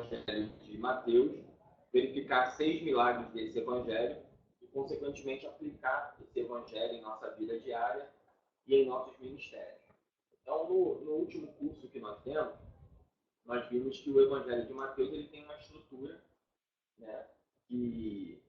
Evangelho de Mateus, verificar 6 milagres desse Evangelho e, consequentemente, aplicar esse Evangelho em nossa vida diária e em nossos ministérios. Então, no último curso que nós temos, nós vimos que o Evangelho de Mateus ele tem uma estrutura, né, que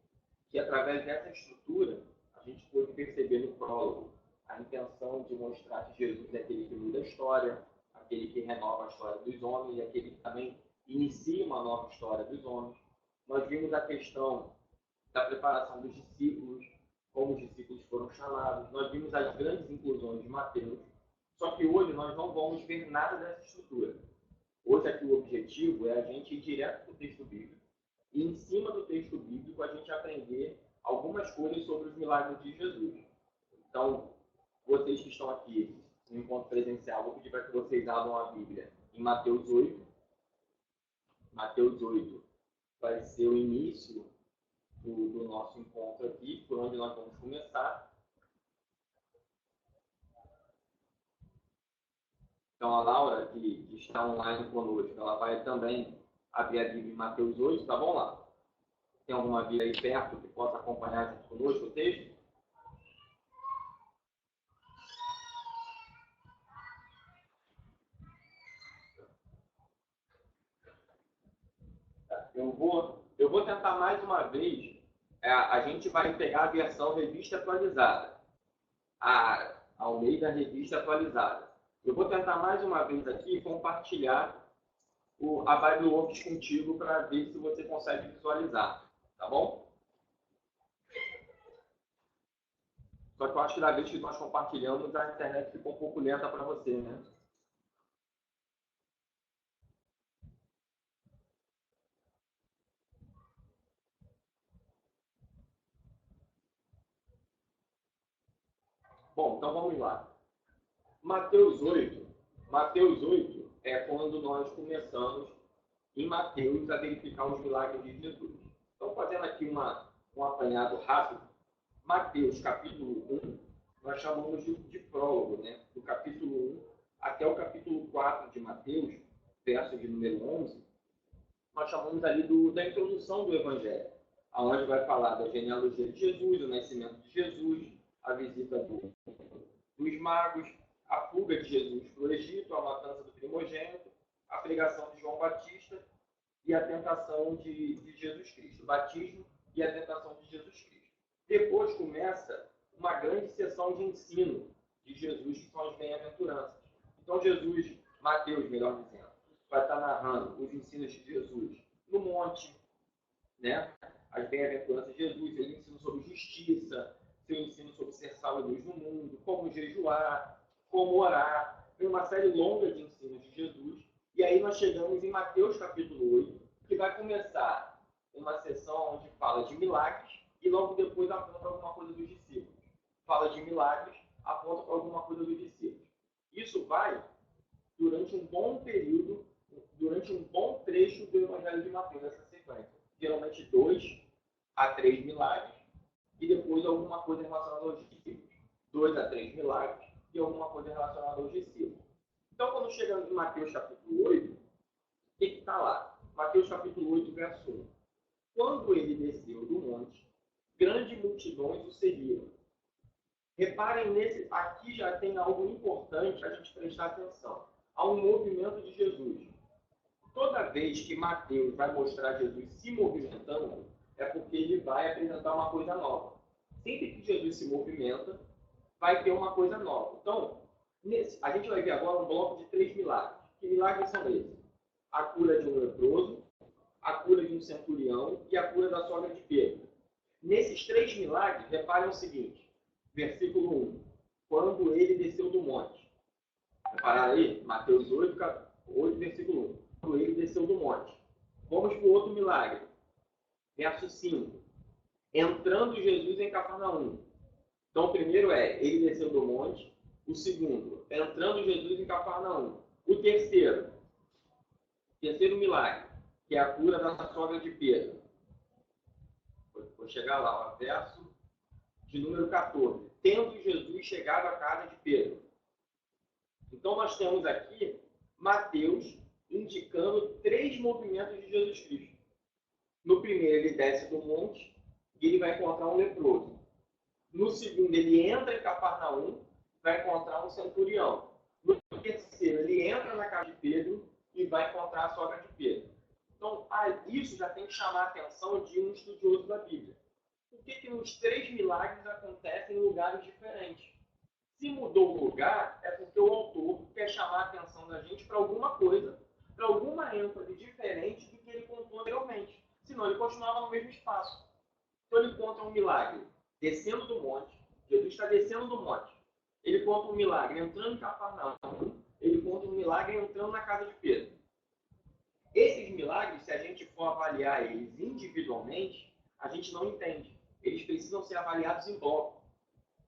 através dessa estrutura, a gente pôde perceber no prólogo a intenção de mostrar que Jesus é aquele que muda a história, aquele que renova a história dos homens e aquele que também inicia uma nova história dos homens. Nós vimos a questão da preparação dos discípulos, como os discípulos foram chamados. Nós vimos as grandes inclusões de Mateus. Só que hoje nós não vamos ver nada dessa estrutura. Hoje aqui o objetivo é a gente ir direto para o texto bíblico e em cima do texto bíblico a gente aprender algumas coisas sobre os milagres de Jesus. Então, vocês que estão aqui no encontro presencial, vou pedir para que vocês abram a Bíblia em Mateus 8. Mateus 8 vai ser o início do nosso encontro aqui, por onde nós vamos começar. Então, a Laura, que está online conosco, ela vai também abrir a Bíblia em Mateus 8, tá bom, Laura? Tem alguma Bíblia aí perto que possa acompanhar junto conosco o texto? Eu vou tentar mais uma vez. A gente vai pegar a versão revista atualizada. A Almeida Revista Atualizada. Eu vou tentar mais uma vez aqui compartilhar a Bible Works contigo para ver se você consegue visualizar. Tá bom? Só que eu acho que da vez que nós compartilhamos, a internet ficou um pouco lenta para você, né? Bom, então vamos lá. Mateus 8 é quando nós começamos em Mateus a verificar os milagres de Jesus. Então, fazendo aqui um apanhado rápido, Mateus capítulo 1, nós chamamos de prólogo, né? Do capítulo 1 até o capítulo 4 de Mateus, verso de número 11, nós chamamos ali da introdução do Evangelho, onde vai falar da genealogia de Jesus, o nascimento de Jesus, a visita dos magos, a fuga de Jesus para o Egito, a matança do primogênito, a pregação de João Batista e a tentação de Jesus Cristo, o batismo e a tentação de Jesus Cristo. Depois começa uma grande sessão de ensino de Jesus, que são as bem-aventuranças. Então Mateus, melhor dizendo, vai estar narrando os ensinos de Jesus no monte, né? As bem-aventuranças de Jesus, ele ensina sobre justiça, seu ensino sobre ser sal e luz no mundo, como jejuar, como orar, tem uma série longa de ensinos de Jesus. E aí nós chegamos em Mateus capítulo 8, que vai começar uma sessão onde fala de milagres e logo depois aponta alguma coisa dos discípulos. Fala de milagres, aponta para alguma coisa dos discípulos. Isso vai durante um bom período, durante um bom trecho do Evangelho de Mateus, essa sequência. Geralmente 2 a 3 milagres e depois alguma coisa relacionada aos discípulos. 2 a 3 milagres e alguma coisa relacionada aos discípulos. Então, quando chegamos em Mateus capítulo 8, o que está lá? Mateus capítulo 8, verso 1. Quando ele desceu do monte, grandes multidões o seguiram. Reparem aqui já tem algo importante para a gente prestar atenção. Há um movimento de Jesus. Toda vez que Mateus vai mostrar Jesus se movimentando, é porque ele vai apresentar uma coisa nova. Sempre que Jesus se movimenta, vai ter uma coisa nova. Então, a gente vai ver agora um bloco de 3 milagres. Que milagres são esses? A cura de um leproso, a cura de um centurião e a cura da sogra de Pedro. Nesses 3 milagres, reparem o seguinte, versículo 1. Quando ele desceu do monte. Repararam aí? Mateus 8, versículo 1. Quando ele desceu do monte. Vamos para o outro milagre. Verso 5. Entrando Jesus em Cafarnaum. Então, o primeiro ele desceu do monte. O segundo, entrando Jesus em Cafarnaum. O terceiro milagre, que é a cura da sogra de Pedro. Vou chegar lá, verso de número 14. Tendo Jesus chegado à casa de Pedro. Então, nós temos aqui Mateus indicando 3 movimentos de Jesus Cristo. No primeiro, ele desce do monte e ele vai encontrar um leproso. No segundo, ele entra em Cafarnaum, vai encontrar um centurião. No terceiro, ele entra na casa de Pedro e vai encontrar a sogra de Pedro. Então, isso já tem que chamar a atenção de um estudioso da Bíblia. Por que os 3 milagres acontecem em lugares diferentes? Se mudou o lugar, é porque o autor quer chamar a atenção da gente para alguma coisa, para alguma ênfase diferente do que ele contou anteriormente. Senão, ele continuava no mesmo espaço. Então, ele conta um milagre descendo do monte. Jesus está descendo do monte. Ele conta um milagre entrando em Cafarnaum. Ele conta um milagre entrando na casa de Pedro. Esses milagres, se a gente for avaliar eles individualmente, a gente não entende. Eles precisam ser avaliados em bloco.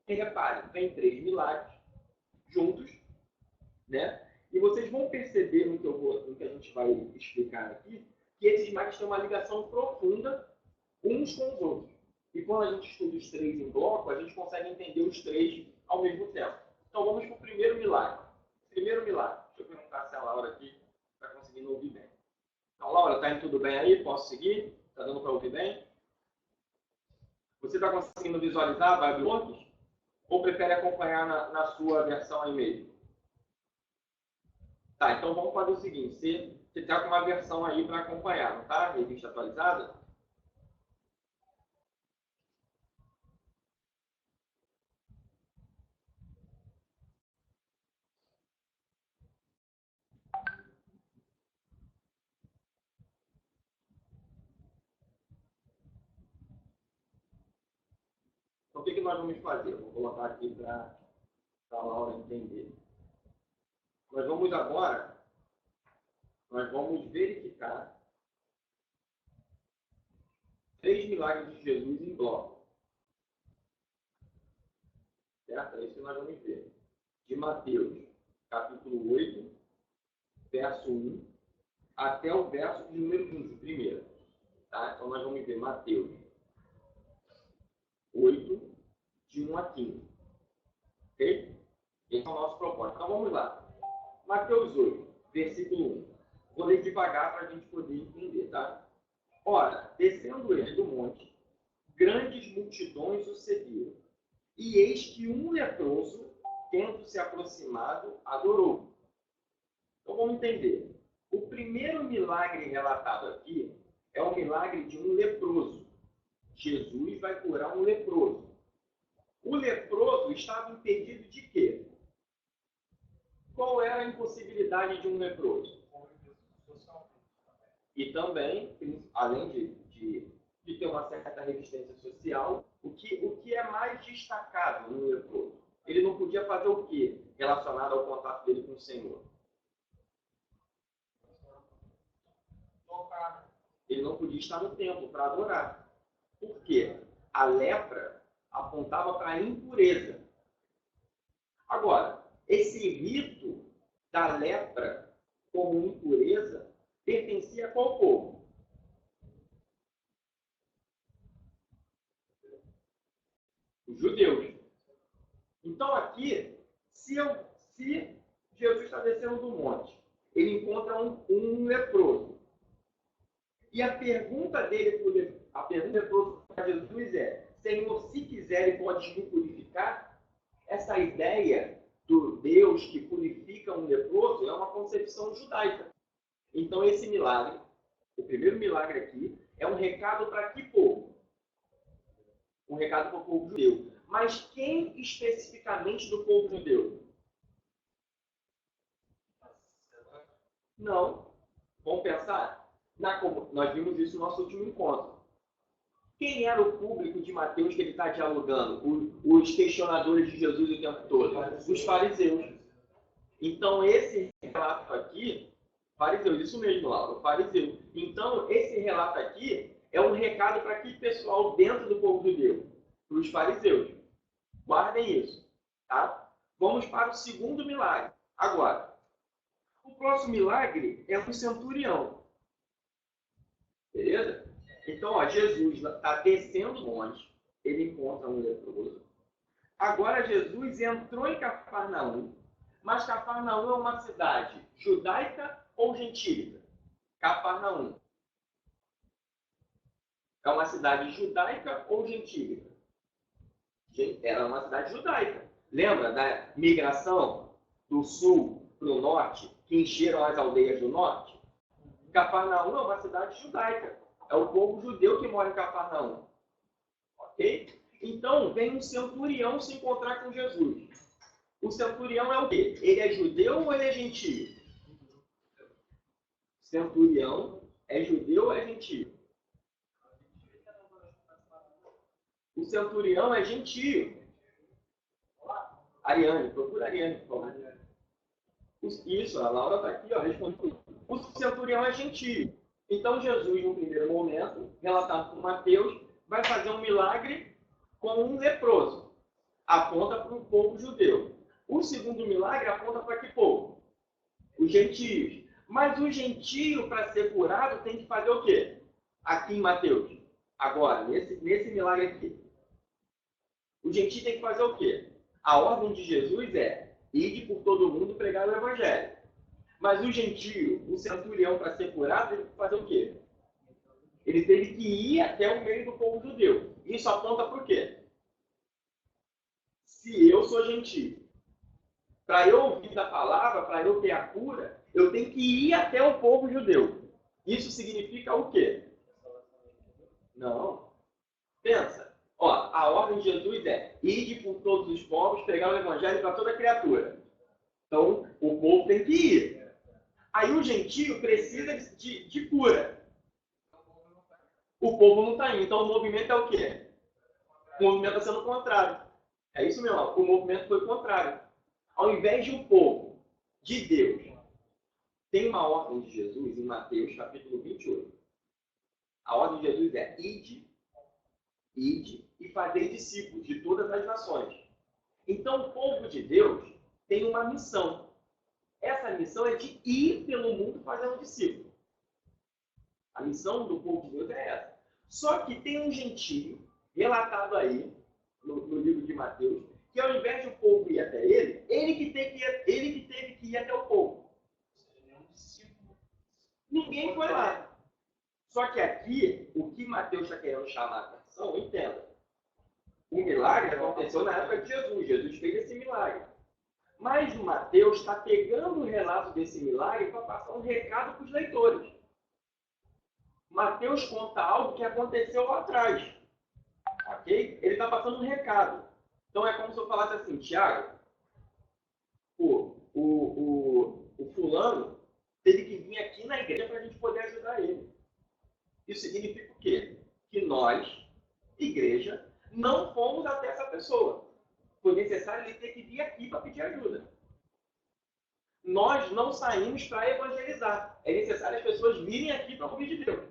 E reparem, tem 3 milagres juntos, né? E vocês vão perceber no que a gente vai explicar aqui, que esses milagres têm uma ligação profunda uns com os outros. E quando a gente estuda os 3 em bloco, a gente consegue entender os 3 ao mesmo tempo. Então vamos para o primeiro milagre. Primeiro milagre. Deixa eu perguntar se a Laura aqui está conseguindo ouvir bem. Então, Laura, está indo tudo bem aí? Posso seguir? Está dando para ouvir bem? Você está conseguindo visualizar Babilônios? Ou prefere acompanhar na sua versão aí mesmo? Tá, então vamos fazer o seguinte. Você está com uma versão aí para acompanhar, não está? Revista atualizada? Então, o que nós vamos fazer? Eu vou colocar aqui para a Laura entender. Nós vamos verificar 3 milagres de Jesus em bloco. Certo? É isso que nós vamos ver. De Mateus, capítulo 8, verso 1, até o verso de número 15, primeiro. Tá? Então, nós vamos ver Mateus 8, de 1 a 15. Ok? Esse é o nosso propósito. Então, vamos lá. Mateus 8, versículo 1. Vou ler devagar para a gente poder entender, tá? Ora, descendo ele do monte, grandes multidões o seguiram. E eis que um leproso, tendo se aproximado, adorou. Então, vamos entender. O primeiro milagre relatado aqui é o milagre de um leproso. Jesus vai curar um leproso. O leproso estava impedido de quê? Qual era a impossibilidade de um leproso? E também, além de ter uma certa resistência social, o que é mais destacado no leproso? Ele não podia fazer o quê relacionado ao contato dele com o Senhor? Ele não podia estar no templo para adorar. Por quê? A lepra apontava para a impureza. Agora, esse rito da lepra como impureza pertencia a qual povo? Os judeus. Então aqui, se Jesus está descendo do monte, ele encontra um leproso. E a pergunta dele para Jesus é: Senhor, se quiser, ele pode me purificar? Essa ideia do Deus que purifica um leproso é uma concepção judaica. Então esse milagre, o primeiro milagre aqui, é um recado para que povo? Um recado para o povo judeu. Mas quem especificamente do povo judeu? Não. Vamos pensar? Nós vimos isso no nosso último encontro. Quem era o público de Mateus que ele está dialogando? Os questionadores de Jesus o tempo todo? Os fariseus. Então, esse relato aqui, fariseu, isso mesmo, Laura, fariseu. Então, esse relato aqui é um recado para que pessoal dentro do povo judeu? Para os fariseus. Guardem isso. Tá? Vamos para o segundo milagre. Agora, o próximo milagre é um centurião. Beleza? Então, Jesus está descendo o monte, ele encontra um leproso. Agora, Jesus entrou em Cafarnaum, mas Cafarnaum é uma cidade judaica ou gentílica? Cafarnaum. É uma cidade judaica ou gentílica? Era uma cidade judaica. Lembra da migração do sul para o norte, que encheram as aldeias do norte? Cafarnaum é uma cidade judaica. É o povo judeu que mora em Cafarnaum. Ok? Então, vem um centurião se encontrar com Jesus. O centurião é o quê? Ele é judeu ou ele é gentio? Centurião é judeu ou é gentio? O centurião é gentio. Ariane, procura Ariane, por favor. Isso, a Laura está aqui, ó, respondendo. O centurião é gentio. Então, Jesus, no primeiro momento, relatado por Mateus, vai fazer um milagre com um leproso. Aponta para o povo judeu. O segundo milagre aponta para que povo? Os gentios. Mas o gentio, para ser curado, tem que fazer o quê? Aqui em Mateus. Agora, nesse milagre aqui. O gentio tem que fazer o quê? A ordem de Jesus é: ide por todo mundo pregar o evangelho. Mas o gentio, o centurião, para ser curado, teve que fazer o quê? Ele teve que ir até o meio do povo judeu. Isso aponta para o quê? Se eu sou gentio, para eu ouvir da palavra, para eu ter a cura, eu tenho que ir até o povo judeu. Isso significa o quê? Não. Pensa. Ó, a ordem de Jesus é: ide por todos os povos, pregar o evangelho para toda criatura. Então, o povo tem que ir. Aí o gentio precisa de cura. O povo não está indo. Então, o movimento é o quê? O movimento está sendo o contrário. É isso mesmo. O movimento foi o contrário. Ao invés de um povo de Deus, tem uma ordem de Jesus em Mateus, capítulo 28. A ordem de Jesus é: ide e fazei discípulos de todas as nações. Então, o povo de Deus tem uma missão. Essa missão é de ir pelo mundo fazendo discípulo. A missão do povo de Deus é essa. Só que tem um gentio, relatado aí, no livro de Mateus, que ao invés de o povo ir até ele, ele que teve que ir até o povo. Ninguém foi lá. Só que aqui, o que Mateus está querendo chamar a atenção, entenda. O milagre aconteceu na época de Jesus. Jesus fez esse milagre. Mas o Mateus está pegando o relato desse milagre para passar um recado para os leitores. Mateus conta algo que aconteceu lá atrás. Ok? Ele está passando um recado. Então é como se eu falasse assim: Tiago, o fulano teve que vir aqui na igreja para a gente poder ajudar ele. Isso significa o quê? Que nós, igreja, não fomos até essa pessoa. Foi necessário ele ter que vir aqui para pedir ajuda. Nós não saímos para evangelizar. É necessário as pessoas virem aqui para ouvir de Deus.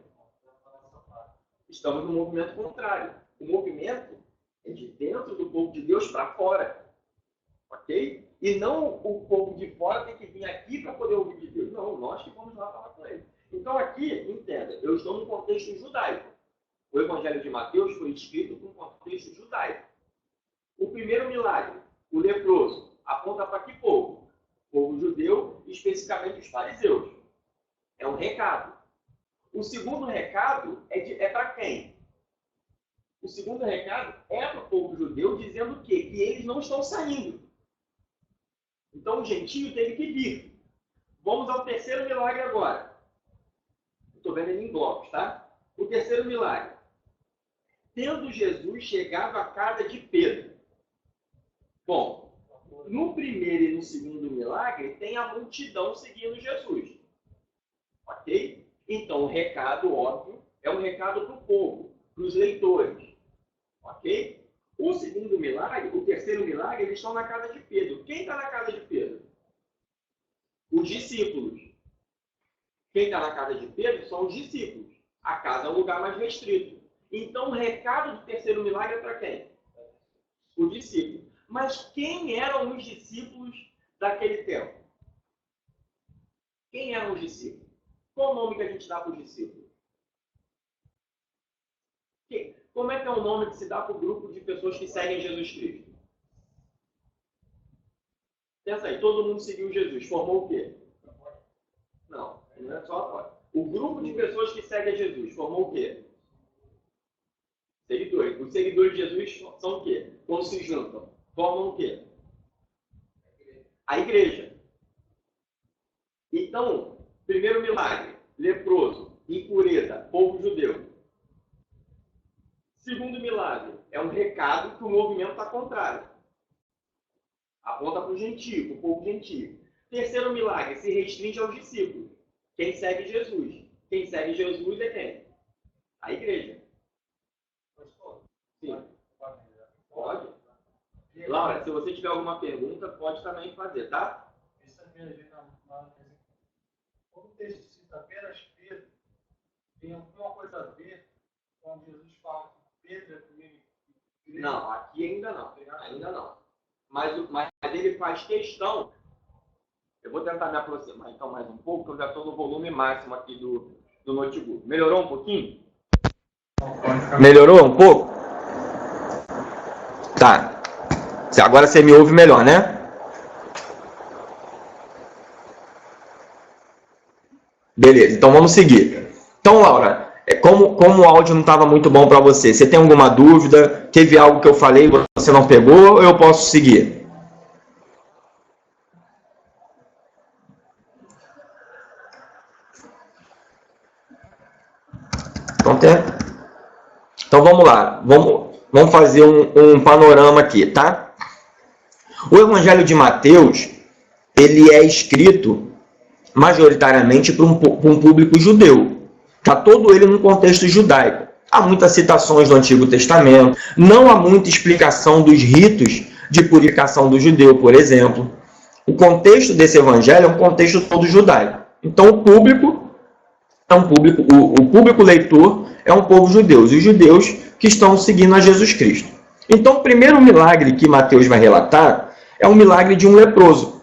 Estamos no movimento contrário. O movimento é de dentro do povo de Deus para fora. Ok? E não o povo de fora tem que vir aqui para poder ouvir de Deus. Não, nós que vamos lá falar com ele. Então aqui, entenda, eu estou num contexto judaico. O Evangelho de Mateus foi escrito num contexto judaico. O primeiro milagre, o leproso, aponta para que povo? O povo judeu, especificamente os fariseus. É um recado. O segundo recado é para quem? O segundo recado é para o povo judeu, dizendo o quê? Que eles não estão saindo. Então o gentio teve que vir. Vamos ao terceiro milagre agora. Estou vendo ele em blocos, tá? O terceiro milagre. Tendo Jesus chegado à casa de Pedro. Bom, no primeiro e no segundo milagre, tem a multidão seguindo Jesus. Ok? Então, o recado, óbvio, é um recado para o povo, para os leitores. Ok? O segundo milagre, o terceiro milagre, eles estão na casa de Pedro. Quem está na casa de Pedro? Os discípulos. Quem está na casa de Pedro são os discípulos. A casa é um lugar mais restrito. Então, o recado do terceiro milagre é para quem? O discípulo. Mas quem eram os discípulos daquele tempo? Quem eram os discípulos? Qual o nome que a gente dá para os discípulos? Como é que é o nome que se dá para o grupo de pessoas que seguem Jesus Cristo? Pensa aí, todo mundo seguiu Jesus. Formou o quê? Não é só apóstolo. O grupo de pessoas que segue a Jesus formou o quê? Seguidores. Os seguidores de Jesus são o quê? Quando se juntam, formam o quê? A igreja. Então, primeiro milagre, leproso, impureza, povo judeu. Segundo milagre, é um recado que o movimento está contrário. Aponta para o gentio, para o povo gentio. Terceiro milagre, se restringe aos discípulos. Quem segue Jesus. Quem segue Jesus é quem? A igreja. Sim. Pode. Laura, se você tiver alguma pergunta, pode também fazer, tá? Como o texto cita apenas Pedro, tem alguma coisa a ver com Jesus fala que Pedro é o primeiro? Não, aqui ainda não. Ainda não. Mas ele faz questão. Eu vou tentar me aproximar então mais um pouco, porque eu já estou no volume máximo aqui do notebook. Melhorou um pouquinho? Melhorou um pouco? Tá. Agora você me ouve melhor, né? Beleza, então vamos seguir. Então, Laura, como o áudio não estava muito bom para você, você tem alguma dúvida? Teve algo que eu falei e você não pegou, ou eu posso seguir? Então vamos lá, vamos fazer um panorama aqui, tá? O Evangelho de Mateus, ele é escrito majoritariamente para um público judeu. Está todo ele num contexto judaico. Há muitas citações do Antigo Testamento, não há muita explicação dos ritos de purificação do judeu, por exemplo. O contexto desse evangelho é um contexto todo judaico. Então o público leitor é um povo judeu, os judeus que estão seguindo a Jesus Cristo. Então o primeiro milagre que Mateus vai relatar é o milagre de um leproso.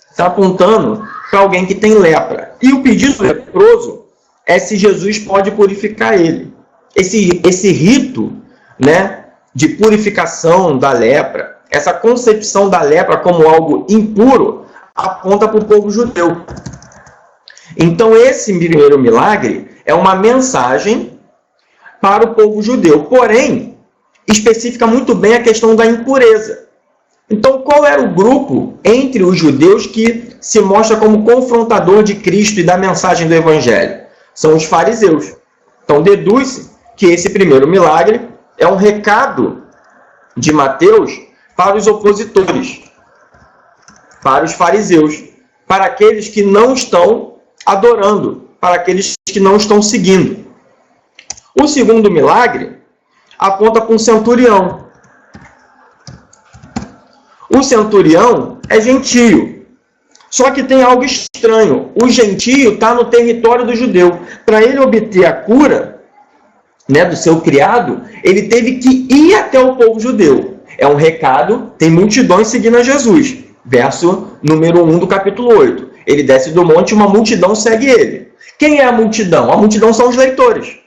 Está apontando para alguém que tem lepra. E o pedido do leproso é se Jesus pode purificar ele. Esse rito, né, de purificação da lepra, essa concepção da lepra como algo impuro, aponta para o povo judeu. Então esse primeiro milagre é uma mensagem para o povo judeu, porém, especifica muito bem a questão da impureza. Então, qual era o grupo entre os judeus que se mostra como confrontador de Cristo e da mensagem do Evangelho? São os fariseus. Então, deduz-se que esse primeiro milagre é um recado de Mateus para os opositores, para os fariseus, para aqueles que não estão adorando, para aqueles que não estão seguindo. O segundo milagre aponta para um centurião. O centurião é gentio. Só que tem algo estranho. O gentio está no território do judeu. Para ele obter a cura, né, do seu criado, ele teve que ir até o povo judeu. É um recado, tem multidões seguindo a Jesus. Verso número 1 do capítulo 8. Ele desce do monte e uma multidão segue ele. Quem é a multidão? A multidão são os leitores.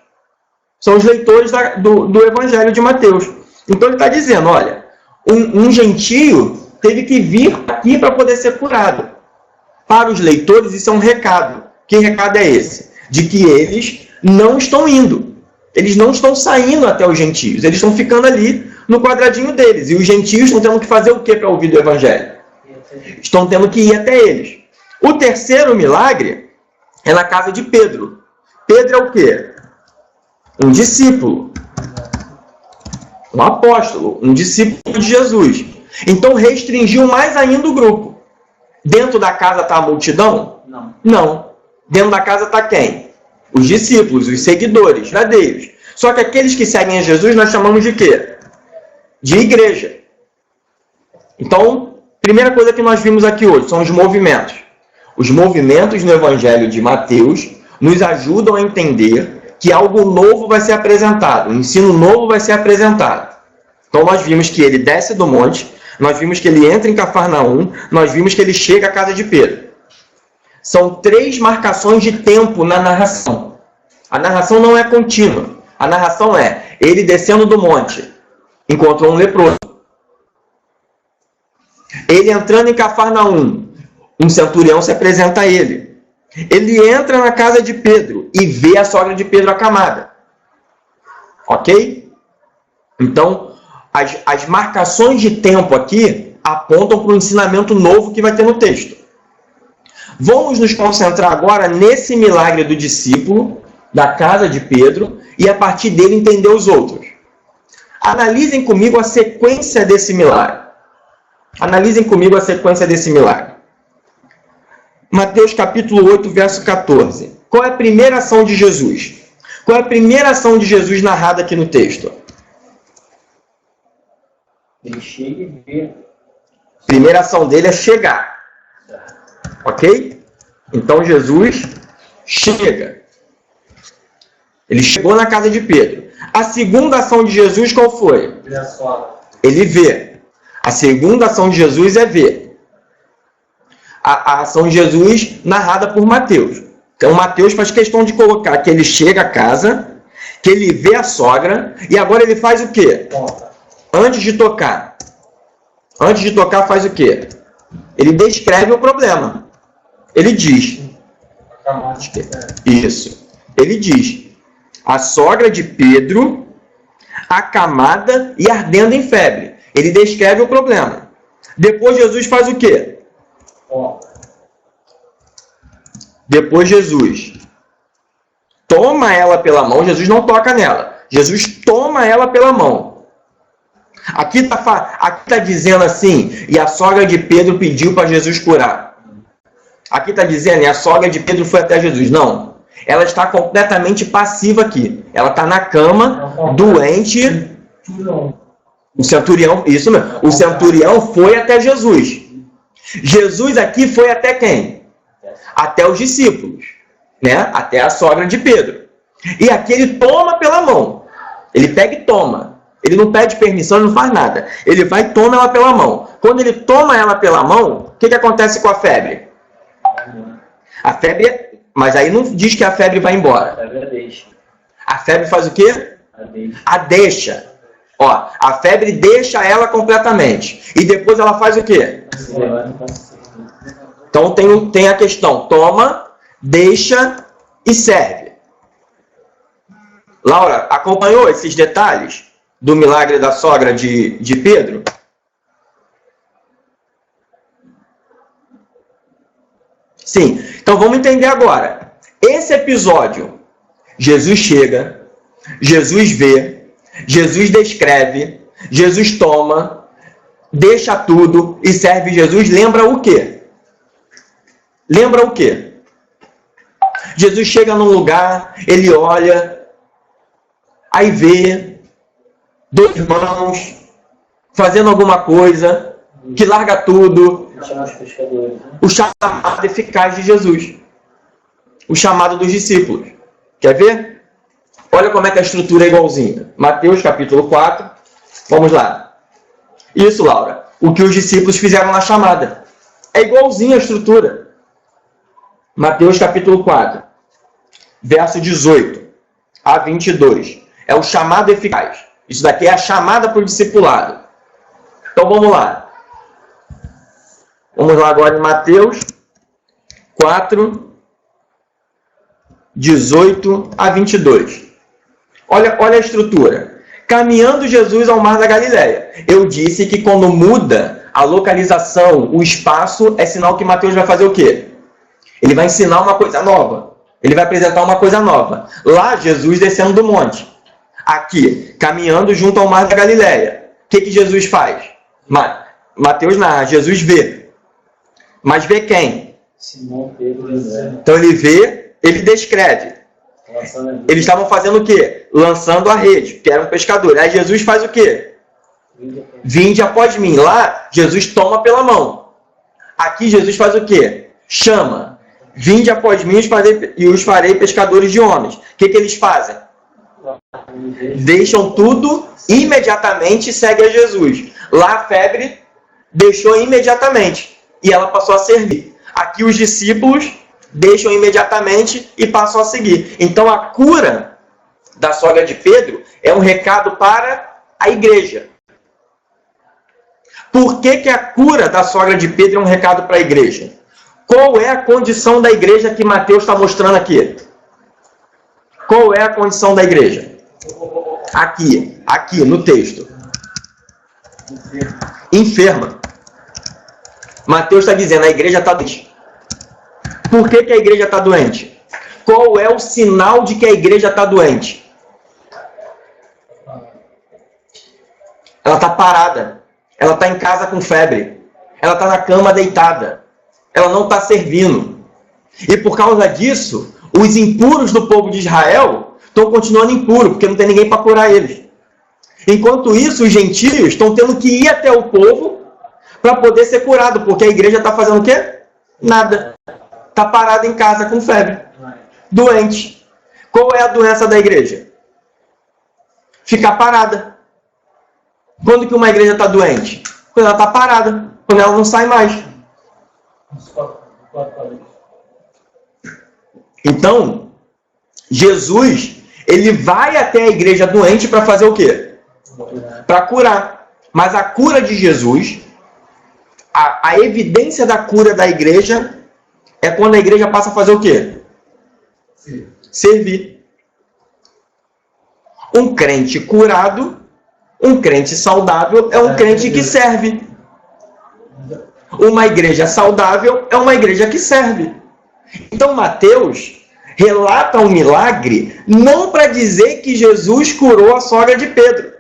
São os leitores do Evangelho de Mateus. Então ele está dizendo, olha, um gentio teve que vir aqui para poder ser curado. Para os leitores, isso é um recado. Que recado é esse? De que eles não estão indo. Eles não estão saindo até os gentios. Eles estão ficando ali no quadradinho deles. E os gentios estão tendo que fazer o que para ouvir do Evangelho? Estão tendo que ir até eles. O terceiro milagre é na casa de Pedro. Pedro é o quê? Um discípulo. Um apóstolo, um discípulo de Jesus. Então restringiu mais ainda o grupo. Dentro da casa está a multidão? Não. Dentro da casa está quem? Os discípulos, os seguidores, verdadeiros. Só que aqueles que seguem a Jesus nós chamamos de quê? De igreja. Então, primeira coisa que nós vimos aqui hoje são os movimentos. Os movimentos no Evangelho de Mateus nos ajudam a entender que algo novo vai ser apresentado, um ensino novo vai ser apresentado. Então nós vimos que ele desce do monte, nós vimos que ele entra em Cafarnaum, nós vimos que ele chega à casa de Pedro. São 3 marcações de tempo na narração. A narração não é contínua. A narração é ele descendo do monte, encontrou um leproso. Ele entrando em Cafarnaum, um centurião se apresenta a ele. Ele entra na casa de Pedro e vê a sogra de Pedro acamada. Ok? Então, as marcações de tempo aqui apontam para o ensinamento novo que vai ter no texto. Vamos nos concentrar agora nesse milagre do discípulo, da casa de Pedro, e a partir dele entender os outros. Analisem comigo a sequência desse milagre. Analisem comigo a sequência desse milagre. Mateus capítulo 8, verso 14. Qual é a primeira ação de Jesus? Qual é a primeira ação de Jesus narrada aqui no texto? Ele chega e vê. A primeira ação dele é chegar. Ok? Então Jesus chega. Ele chegou na casa de Pedro. A segunda ação de Jesus qual foi? Ele vê. A segunda ação de Jesus é ver. A ação de Jesus narrada por Mateus. Então Mateus faz questão de colocar que ele chega à casa, que ele vê a sogra, e agora ele faz o quê? Antes de tocar faz o quê? Ele descreve o problema. Ele diz. Isso. Ele diz. A sogra de Pedro, acamada e ardendo em febre. Ele descreve o problema. Depois Jesus faz o quê? Depois Jesus toma ela pela mão. Jesus não toca nela. Jesus toma ela pela mão. Aqui está dizendo assim, e a sogra de Pedro pediu para Jesus curar. Aqui está dizendo, e a sogra de Pedro foi até Jesus. Não. Ela está completamente passiva aqui. Ela está na cama, doente. O centurião, isso mesmo. O centurião foi até Jesus. Jesus aqui foi até quem? Até os discípulos. Né? Até a sogra de Pedro. E aqui ele toma pela mão. Ele pega e toma. Ele não pede permissão, ele não faz nada. Ele vai e toma ela pela mão. Quando ele toma ela pela mão, o que acontece com a febre? A febre, mas aí não diz que a febre vai embora. A febre deixa. A febre faz o quê? A deixa. Ó, a febre deixa ela completamente. E depois ela faz o quê? Então tem a questão. Toma, deixa e serve. Laura, acompanhou esses detalhes do milagre da sogra de Pedro? Sim. Então vamos entender agora. Esse episódio, Jesus chega, Jesus vê, Jesus descreve, Jesus toma, deixa tudo e serve Jesus. Lembra o quê? Lembra o quê? Jesus chega num lugar, ele olha, aí vê dois irmãos fazendo alguma coisa, que larga tudo. O chamado eficaz de Jesus. O chamado dos discípulos. Quer ver? Olha como é que a estrutura é igualzinha. Mateus capítulo 4. Vamos lá. Isso, Laura. O que os discípulos fizeram na chamada. É igualzinha a estrutura. Mateus capítulo 4. Verso 18 a 22. É o chamado eficaz. Isso daqui é a chamada para o discipulado. Então vamos lá. Vamos lá agora em Mateus 4, 18 a 22. Olha a estrutura. Caminhando Jesus ao mar da Galileia. Eu disse que quando muda a localização, o espaço, é sinal que Mateus vai fazer o quê? Ele vai ensinar uma coisa nova. Ele vai apresentar uma coisa nova. Lá, Jesus descendo do monte. Aqui, caminhando junto ao mar da Galileia. O que Jesus faz? Mateus narra, Jesus vê. Mas vê quem? Simão, Pedro e André. Então ele vê, ele descreve. Eles estavam fazendo o quê? Lançando a rede, que eram pescadores. Aí Jesus faz o quê? Vinde após mim. Lá, Jesus toma pela mão. Aqui Jesus faz o quê? Chama. Vinde após mim e os farei pescadores de homens. O que eles fazem? Deixam tudo imediatamente e seguem a Jesus. Lá a febre deixou imediatamente e ela passou a servir. Aqui os discípulos deixam imediatamente e passam a seguir. Então a cura da sogra de Pedro é um recado para a igreja. Por que a cura da sogra de Pedro é um recado para a igreja? Qual é a condição da igreja que Mateus está mostrando aqui? Qual é a condição da igreja? Aqui no texto. Enferma. Mateus está dizendo, a igreja está doente. Por que a igreja está doente? Qual é o sinal de que a igreja está doente? Ela está parada. Ela está em casa com febre. Ela está na cama deitada. Ela não está servindo. E por causa disso, os impuros do povo de Israel estão continuando impuros, porque não tem ninguém para curar eles. Enquanto isso, os gentios estão tendo que ir até o povo para poder ser curado, porque a igreja está fazendo o quê? Nada. Está parada em casa com febre. Doente. Qual é a doença da igreja? Ficar parada. Quando que uma igreja está doente? Quando ela está parada. Quando ela não sai mais. Então, Jesus, ele vai até a igreja doente para fazer o quê? Para curar. Mas a cura de Jesus, a evidência da cura da igreja é quando a igreja passa a fazer o quê? Servir. Um crente curado, um crente saudável é um crente que serve. Uma igreja saudável é uma igreja que serve. Então Mateus relata um milagre não para dizer que Jesus curou a sogra de Pedro.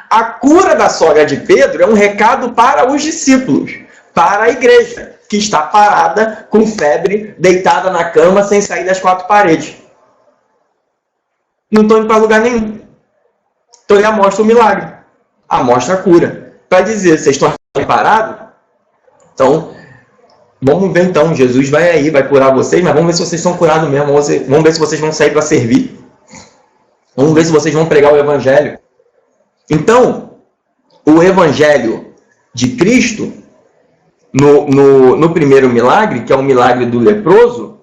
A cura da sogra de Pedro é um recado para os discípulos, para a igreja, que está parada, com febre, deitada na cama, sem sair das quatro paredes. Não estão indo para lugar nenhum. Então ele mostra o milagre, mostra a cura, para dizer, vocês estão parados? Então, vamos ver então, Jesus vai aí, vai curar vocês, mas vamos ver se vocês estão curados mesmo, vamos ver se vocês vão sair para servir, vamos ver se vocês vão pregar o evangelho. Então, o evangelho de Cristo, no primeiro milagre, que é o milagre do leproso,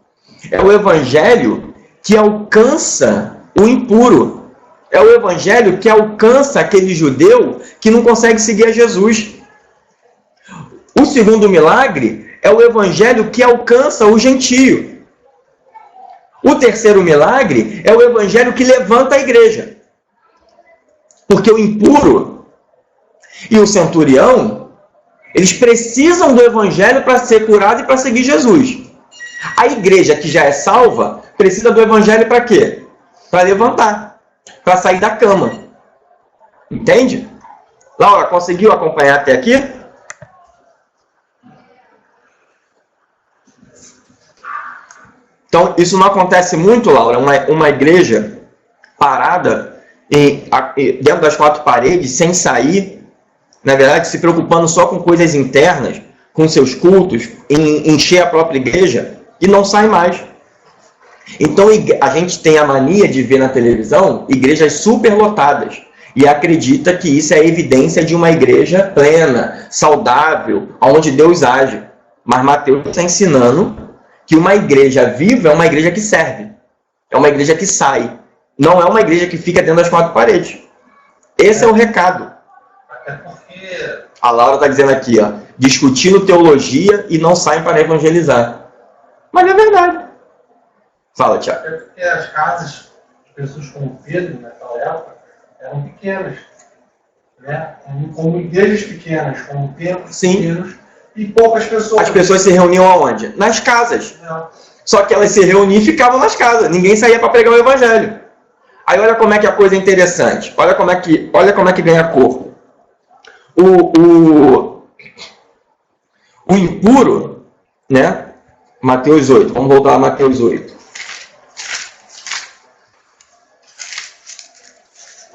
é o evangelho que alcança o impuro. É o evangelho que alcança aquele judeu que não consegue seguir a Jesus. O segundo milagre é o evangelho que alcança o gentio. O terceiro milagre é o evangelho que levanta a igreja. Porque o impuro e o centurião, eles precisam do evangelho para ser curado e para seguir Jesus. A igreja que já é salva precisa do evangelho para quê? Para levantar, para sair da cama. Entende? Laura, conseguiu acompanhar até aqui? Então, isso não acontece muito, Laura. Uma igreja parada dentro das quatro paredes, sem sair, na verdade, se preocupando só com coisas internas, com seus cultos, em encher a própria igreja, e não sai mais. Então, a gente tem a mania de ver na televisão igrejas superlotadas, e acredita que isso é evidência de uma igreja plena, saudável, onde Deus age. Mas Mateus está ensinando que uma igreja viva é uma igreja que serve. É uma igreja que sai. Não é uma igreja que fica dentro das quatro paredes. Esse é o recado. Até porque... A Laura está dizendo aqui, ó, discutindo teologia e não saem para evangelizar. Mas é verdade. Fala, Tiago. Até porque as casas de pessoas como Pedro, naquela época, eram pequenas. Né? Como igrejas pequenas, como templos pequenos, e poucas pessoas. As pessoas se reuniam aonde? Nas casas. Só que elas se reuniam e ficavam nas casas. Ninguém saía para pregar o evangelho. Aí olha como é que a coisa é interessante. Olha como é que ganha corpo. O impuro, né? Mateus 8. Vamos voltar a Mateus 8.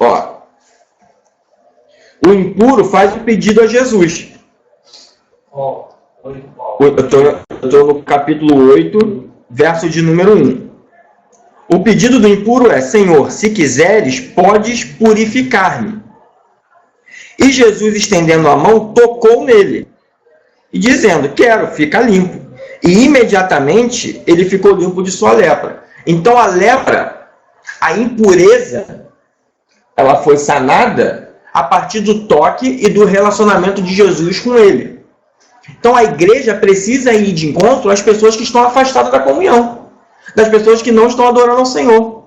Ó. O impuro faz o pedido a Jesus. Eu estou no capítulo 8, verso de número 1. O pedido do impuro é: Senhor, se quiseres, podes purificar-me. E Jesus, estendendo a mão, tocou nele, e dizendo: quero, fica limpo. E imediatamente ele ficou limpo de sua lepra. Então a lepra, a impureza, ela foi sanada a partir do toque e do relacionamento de Jesus com ele. Então a igreja precisa ir de encontro às pessoas que estão afastadas da comunhão, das pessoas que não estão adorando ao Senhor,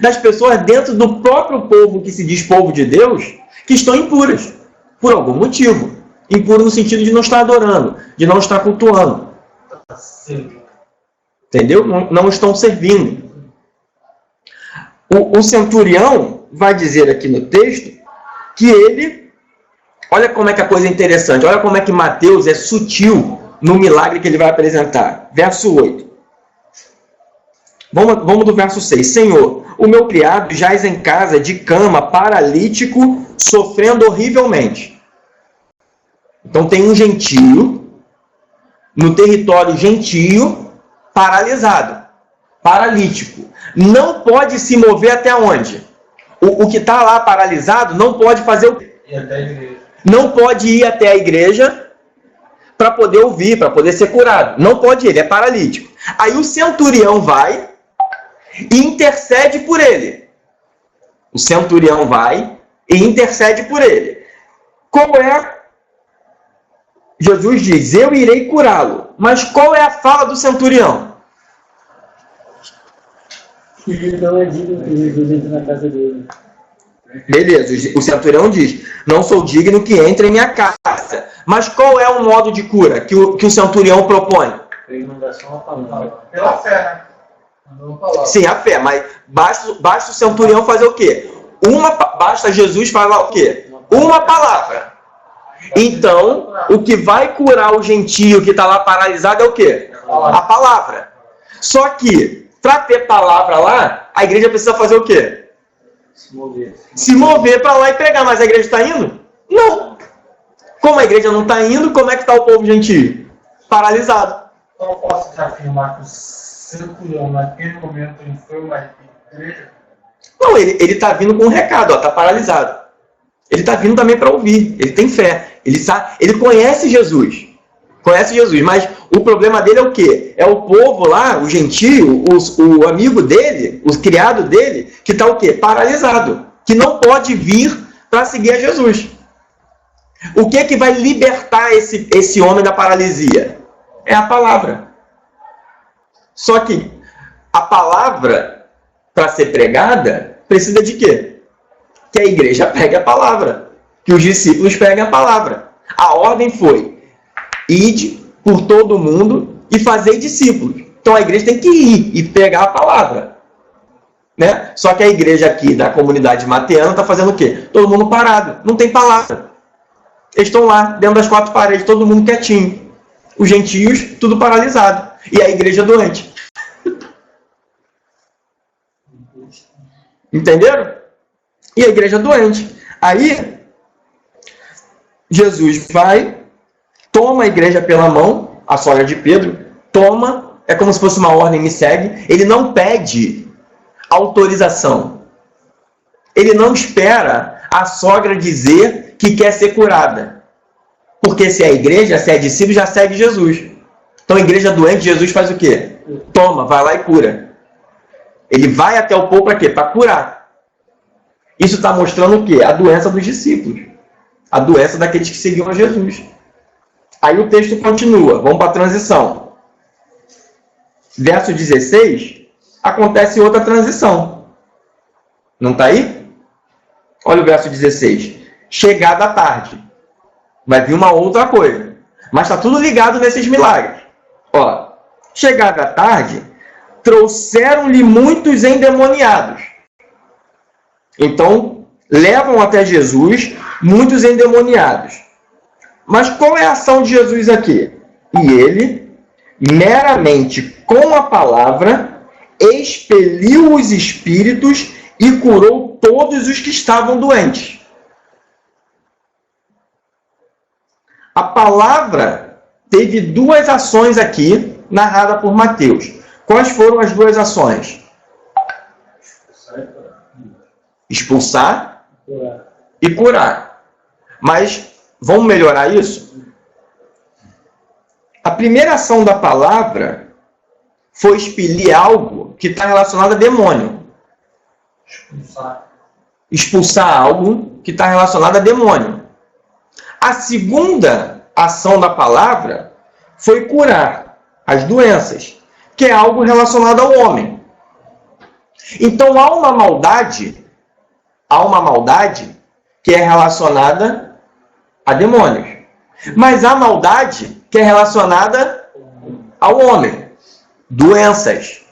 das pessoas dentro do próprio povo que se diz povo de Deus, que estão impuras, por algum motivo. Impuro no sentido de não estar adorando, de não estar cultuando. Entendeu? Não estão servindo. O centurião vai dizer aqui no texto que ele... Olha como é que a coisa é interessante. Olha como é que Mateus é sutil no milagre que ele vai apresentar. Verso 8. Vamos do verso 6. Senhor, o meu criado jaz em casa de cama, paralítico, sofrendo horrivelmente. Então tem um gentio, no território gentio, paralisado, paralítico. Não pode se mover até onde? O que está lá paralisado não pode fazer o quê? E até a igreja. Não pode ir até a igreja para poder ouvir, para poder ser curado. Não pode ir, ele é paralítico. Aí o centurião vai e intercede por ele. O centurião vai e intercede por ele. Qual é? Jesus diz, eu irei curá-lo. Mas qual é a fala do centurião? Ele não é digno que Jesus entre na casa dele. Beleza, o centurião diz, não sou digno que entre em minha casa. Mas qual é o modo de cura que o centurião propõe? Ele não dá só uma palavra. Pela fé, né? Não palavra. Sim, a fé, mas basta o centurião fazer o quê? Basta Jesus falar o quê? Uma palavra. Então, o que vai curar o gentio que está lá paralisado é o quê? A palavra. Só que, para ter palavra lá, a igreja precisa fazer o quê? Se mover para lá e pregar. Mas a igreja está indo? Não. Como a igreja não está indo, como é que está o povo gentio? Paralisado. Então eu posso afirmar que o centurião, naquele momento, ele foi uma igreja? Não, ele está vindo com um recado, está paralisado. Ele está vindo também para ouvir, ele tem fé. Ele conhece Jesus. Conhece Jesus, mas o problema dele é o quê? É o povo lá, o gentio, o amigo dele, o criado dele, que está o quê? Paralisado. Que não pode vir para seguir a Jesus. O que é que vai libertar esse homem da paralisia? É a palavra. Só que a palavra, para ser pregada, precisa de quê? Que a igreja pregue a palavra. Que os discípulos preguem a palavra. A ordem foi: ide por todo mundo e fazei discípulos. Então a igreja tem que ir e pegar a palavra. Né? Só que a igreja aqui da comunidade mateana está fazendo o quê? Todo mundo parado. Não tem palavra. Eles estão lá, dentro das quatro paredes, todo mundo quietinho. Os gentios, tudo paralisado. E a igreja doente. Entenderam? E a igreja doente. Aí, Jesus vai, toma a igreja pela mão, a sogra de Pedro, toma, é como se fosse uma ordem, me segue. Ele não pede autorização. Ele não espera a sogra dizer que quer ser curada. Porque se é a igreja, se é discípulo, já segue Jesus. Então a igreja doente, Jesus faz o quê? Toma, vai lá e cura. Ele vai até o povo para quê? Para curar. Isso está mostrando o quê? A doença dos discípulos. A doença daqueles que seguiam a Jesus. Aí o texto continua. Vamos para a transição. Verso 16, acontece outra transição. Não está aí? Olha o verso 16. Chegada a tarde. Vai vir uma outra coisa. Mas está tudo ligado nesses milagres. Ó, chegada a tarde, trouxeram-lhe muitos endemoniados. Então, levam até Jesus muitos endemoniados. Mas qual é a ação de Jesus aqui? E ele, meramente com a palavra, expeliu os espíritos e curou todos os que estavam doentes. A palavra teve duas ações aqui, narrada por Mateus. Quais foram as duas ações? Expulsar e curar. Mas vamos melhorar isso? A primeira ação da palavra foi expelir algo que está relacionado a demônio. Expulsar algo que está relacionado a demônio. A segunda ação da palavra foi curar as doenças, que é algo relacionado ao homem. Então há uma maldade que é relacionada a demônios. Mas há maldade que é relacionada ao homem. Doenças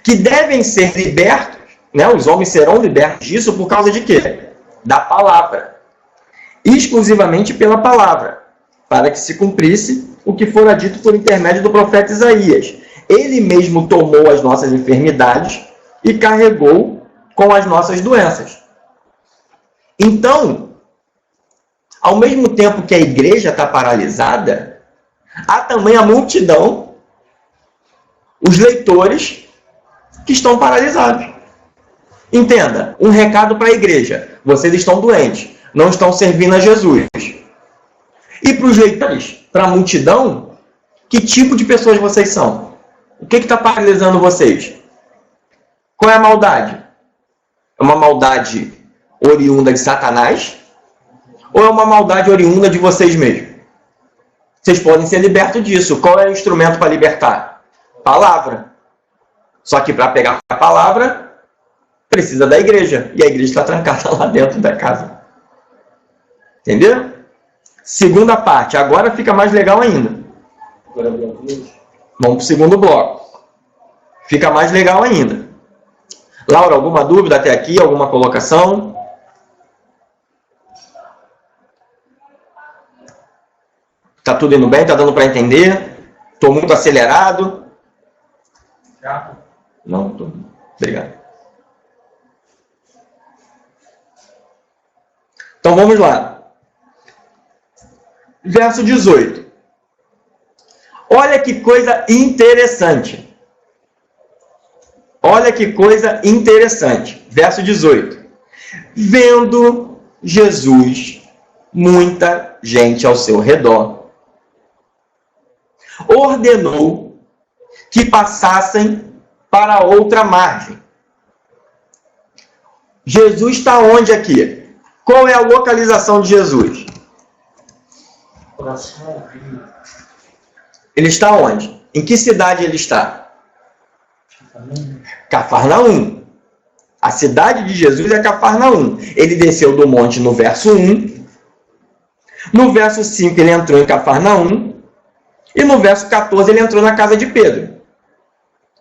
que devem ser libertos, né? Os homens serão libertos disso por causa de quê? Da palavra. Exclusivamente pela palavra, para que se cumprisse o que fora dito por intermédio do profeta Isaías. Ele mesmo tomou as nossas enfermidades e carregou com as nossas doenças. Então, ao mesmo tempo que a igreja está paralisada, há também a multidão, os leitores, que estão paralisados. Entenda, um recado para a igreja. Vocês estão doentes, não estão servindo a Jesus. E para os leitores, para a multidão, que tipo de pessoas vocês são? O que está paralisando vocês? Qual é a maldade? É uma maldade oriunda de Satanás? Ou é uma maldade oriunda de vocês mesmos? Vocês podem ser libertos disso. Qual é o instrumento para libertar? Palavra. Só que para pegar a palavra, precisa da igreja. E a igreja está trancada lá dentro da casa. Entendeu? Segunda parte. Agora fica mais legal ainda. Vamos para o segundo bloco. Fica mais legal ainda. Laura, alguma dúvida até aqui? Alguma colocação? Tá tudo indo bem? Tá dando para entender? Tô muito acelerado? Não? Tô... Obrigado. Então vamos lá. Verso 18. Olha que coisa interessante. Olha que coisa interessante. Verso 18. Vendo Jesus muita gente ao seu redor, ordenou que passassem para outra margem. Jesus está onde aqui? Qual é a localização de Jesus? Ele está onde? Em que cidade ele está? Cafarnaum. A cidade de Jesus é Cafarnaum. Ele desceu do monte no verso 1. No verso 5 ele entrou em Cafarnaum. E no verso 14 ele entrou na casa de Pedro.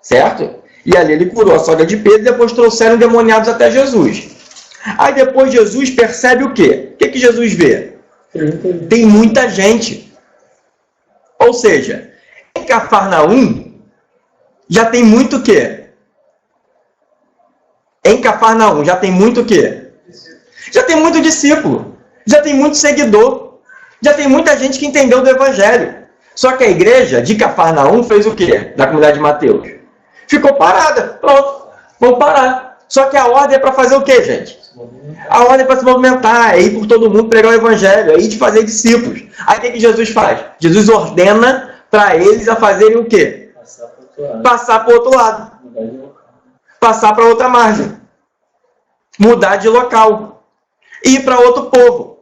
Certo? E ali ele curou a sogra de Pedro e depois trouxeram demoniados até Jesus. Aí depois Jesus percebe o quê? O que Jesus vê? Tem muita gente. Ou seja, em Cafarnaum já tem muito o quê? Em Cafarnaum já tem muito o quê? Já tem muito discípulo. Já tem muito seguidor. Já tem muita gente que entendeu do Evangelho. Só que a igreja de Cafarnaum fez o quê? Da comunidade de Mateus? Ficou parada. Pronto. Vamos parar. Só que a ordem é para fazer o quê, gente? A ordem é para se movimentar, é ir por todo mundo pregar o Evangelho, é ir de fazer discípulos. Aí o que Jesus faz? Jesus ordena para eles a fazerem o quê? Passar para o outro lado. Passar para outra margem. Mudar de local. Ir para outro povo.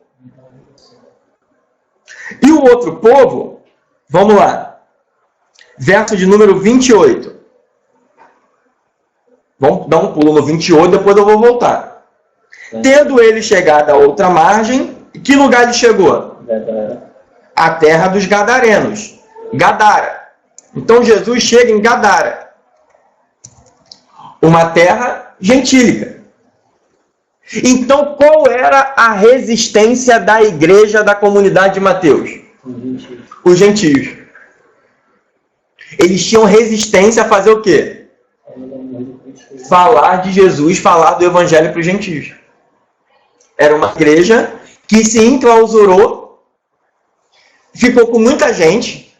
E o outro povo, vamos lá. Verso de número 28. Vamos dar um pulo no 28, depois eu vou voltar. Tendo ele chegado a outra margem, que lugar ele chegou? Gadara. A terra dos Gadarenos. Gadara. Então Jesus chega em Gadara. Uma terra gentílica. Então qual era a resistência da igreja da comunidade de Mateus? Os gentios. Eles tinham resistência a fazer o quê? Falar de Jesus, falar do evangelho para os gentios. Era uma igreja que se enclausurou, ficou com muita gente,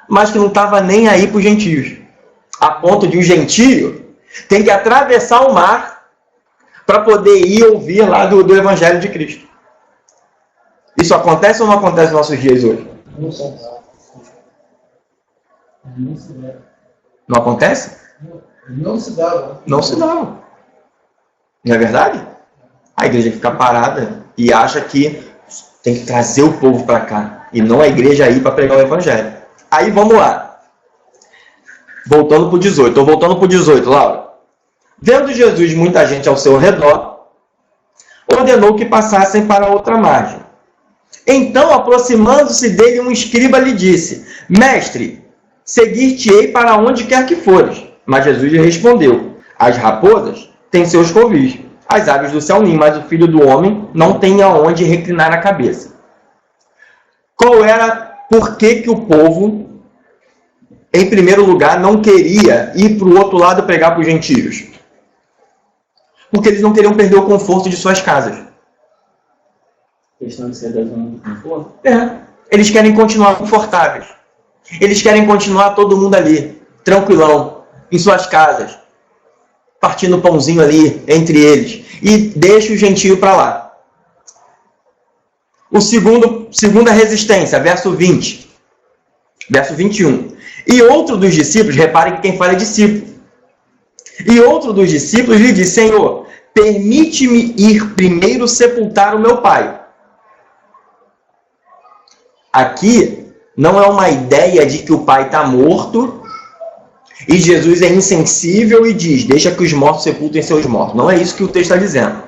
mas que não estava nem aí para os gentios. A ponto de um gentio tem que atravessar o mar para poder ir ouvir lá do evangelho de Cristo. Isso acontece ou não acontece nos nossos dias hoje? Não acontece? Não se dava. Não se dava. Não é verdade? A igreja fica parada e acha que Tem que trazer o povo para cá. E não a igreja aí para pregar o evangelho. Aí vamos lá. Voltando para o 18. Estou voltando para o 18, Laura. Vendo Jesus muita gente ao seu redor, ordenou que passassem para outra margem. Então, aproximando-se dele, um escriba lhe disse: Mestre, seguir-te-ei para onde quer que fores. Mas Jesus lhe respondeu: As raposas têm seus covis, as aves do céu ninham, mas o Filho do Homem não tem aonde reclinar a cabeça. Por que o povo, em primeiro lugar, não queria ir para o outro lado pregar para os gentios? Porque eles não queriam perder o conforto de suas casas. Questão de ser da zona do conforto? Eles querem continuar confortáveis. Eles querem continuar todo mundo ali, tranquilão, em suas casas, partindo pãozinho ali entre eles. E deixa o gentio para lá. Segunda resistência, verso 20. Verso 21. E outro dos discípulos, reparem que quem fala é discípulo. E outro dos discípulos lhe disse: Senhor, permite-me ir primeiro sepultar o meu pai. Aqui não é uma ideia de que o pai está morto e Jesus é insensível e diz: deixa que os mortos sepultem seus mortos. Não é isso que o texto está dizendo.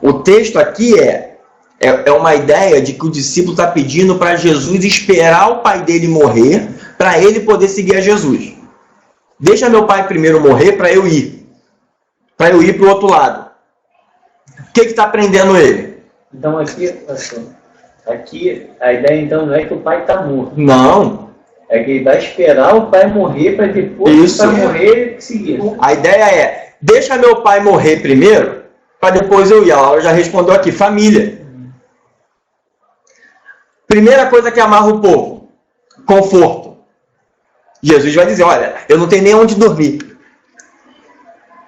O texto aqui é uma ideia de que o discípulo está pedindo para Jesus esperar o pai dele morrer para ele poder seguir a Jesus. Deixa meu pai primeiro morrer para eu ir. Para eu ir para o outro lado. O que está prendendo ele? Então aqui, pastor, aqui a ideia então não é que o pai está morto. Não. É que ele vai esperar o pai morrer para depois do pai morrer ele seguir. A ideia é: deixa meu pai morrer primeiro para depois eu ir. A Laura já respondeu aqui: família. Primeira coisa que amarra o povo: conforto. Jesus vai dizer: olha, eu não tenho nem onde dormir.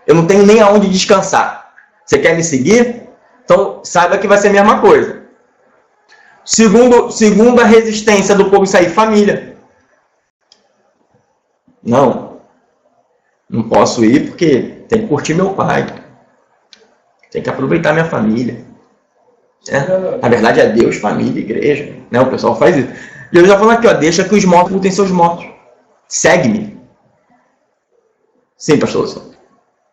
Eu não tenho nem aonde descansar. Você quer me seguir? Então, saiba que vai ser a mesma coisa. Segunda resistência do povo sair: família. Não posso ir porque tem que curtir meu pai. Tem que aproveitar minha família. Na verdade é Deus, família, igreja. O pessoal faz isso. E eu já falo aqui, deixa que os mortos lutem seus mortos. Segue-me. Sim, pastor Wilson.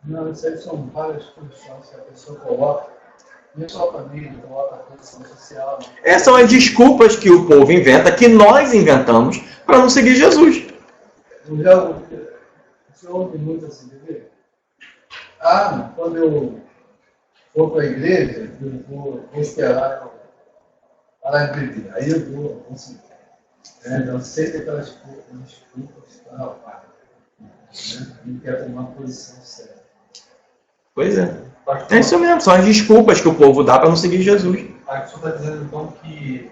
Não, isso aí são várias condições que a pessoa coloca. Não só a família, coloca a condição social. Essas são as desculpas que o povo inventa, que nós inventamos, para não seguir Jesus. Você ouve muito assim, entendeu? Quando eu for para a igreja, eu vou esperar parar de beber. Aí eu vou conseguir. Então, sempre aquelas desculpas para rapaz. Não quer tomar posição certa. Pois é. É isso mesmo, são as desculpas que o povo dá para não seguir Jesus. A pessoa está dizendo então que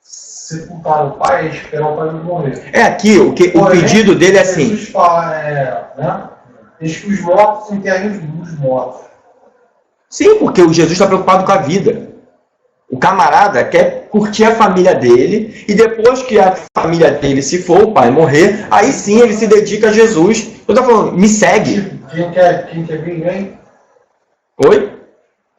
sepultar o pai é esperar o pai morrer. Aqui, o pedido dele é assim. Jesus fala, deixa que os mortos enterrem os mortos. Sim, porque o Jesus está preocupado com a vida. O camarada quer curtir a família dele e depois que a família dele se for, o pai morrer, aí sim ele se dedica a Jesus. Eu estou falando, me segue. Quem quer vir, vem. Oi?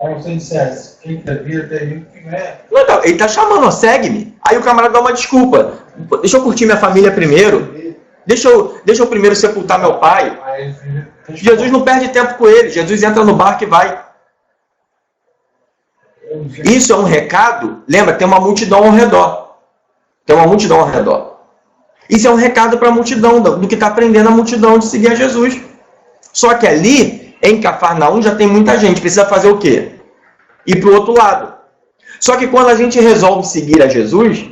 Aí você dissesse, quem quer vir, tem vir, quem é. Não, ele está chamando, segue-me. Aí o camarada dá uma desculpa. Deixa eu curtir minha família primeiro. Deixa eu primeiro sepultar meu pai. Jesus não perde tempo com ele. Jesus entra no barco e vai. Isso é um recado. Lembra, tem uma multidão ao redor. Isso é um recado para a multidão, do que está aprendendo a multidão de seguir a Jesus. Só que ali, em Cafarnaum, já tem muita gente. Precisa fazer o quê? Ir para o outro lado. Só que quando a gente resolve seguir a Jesus,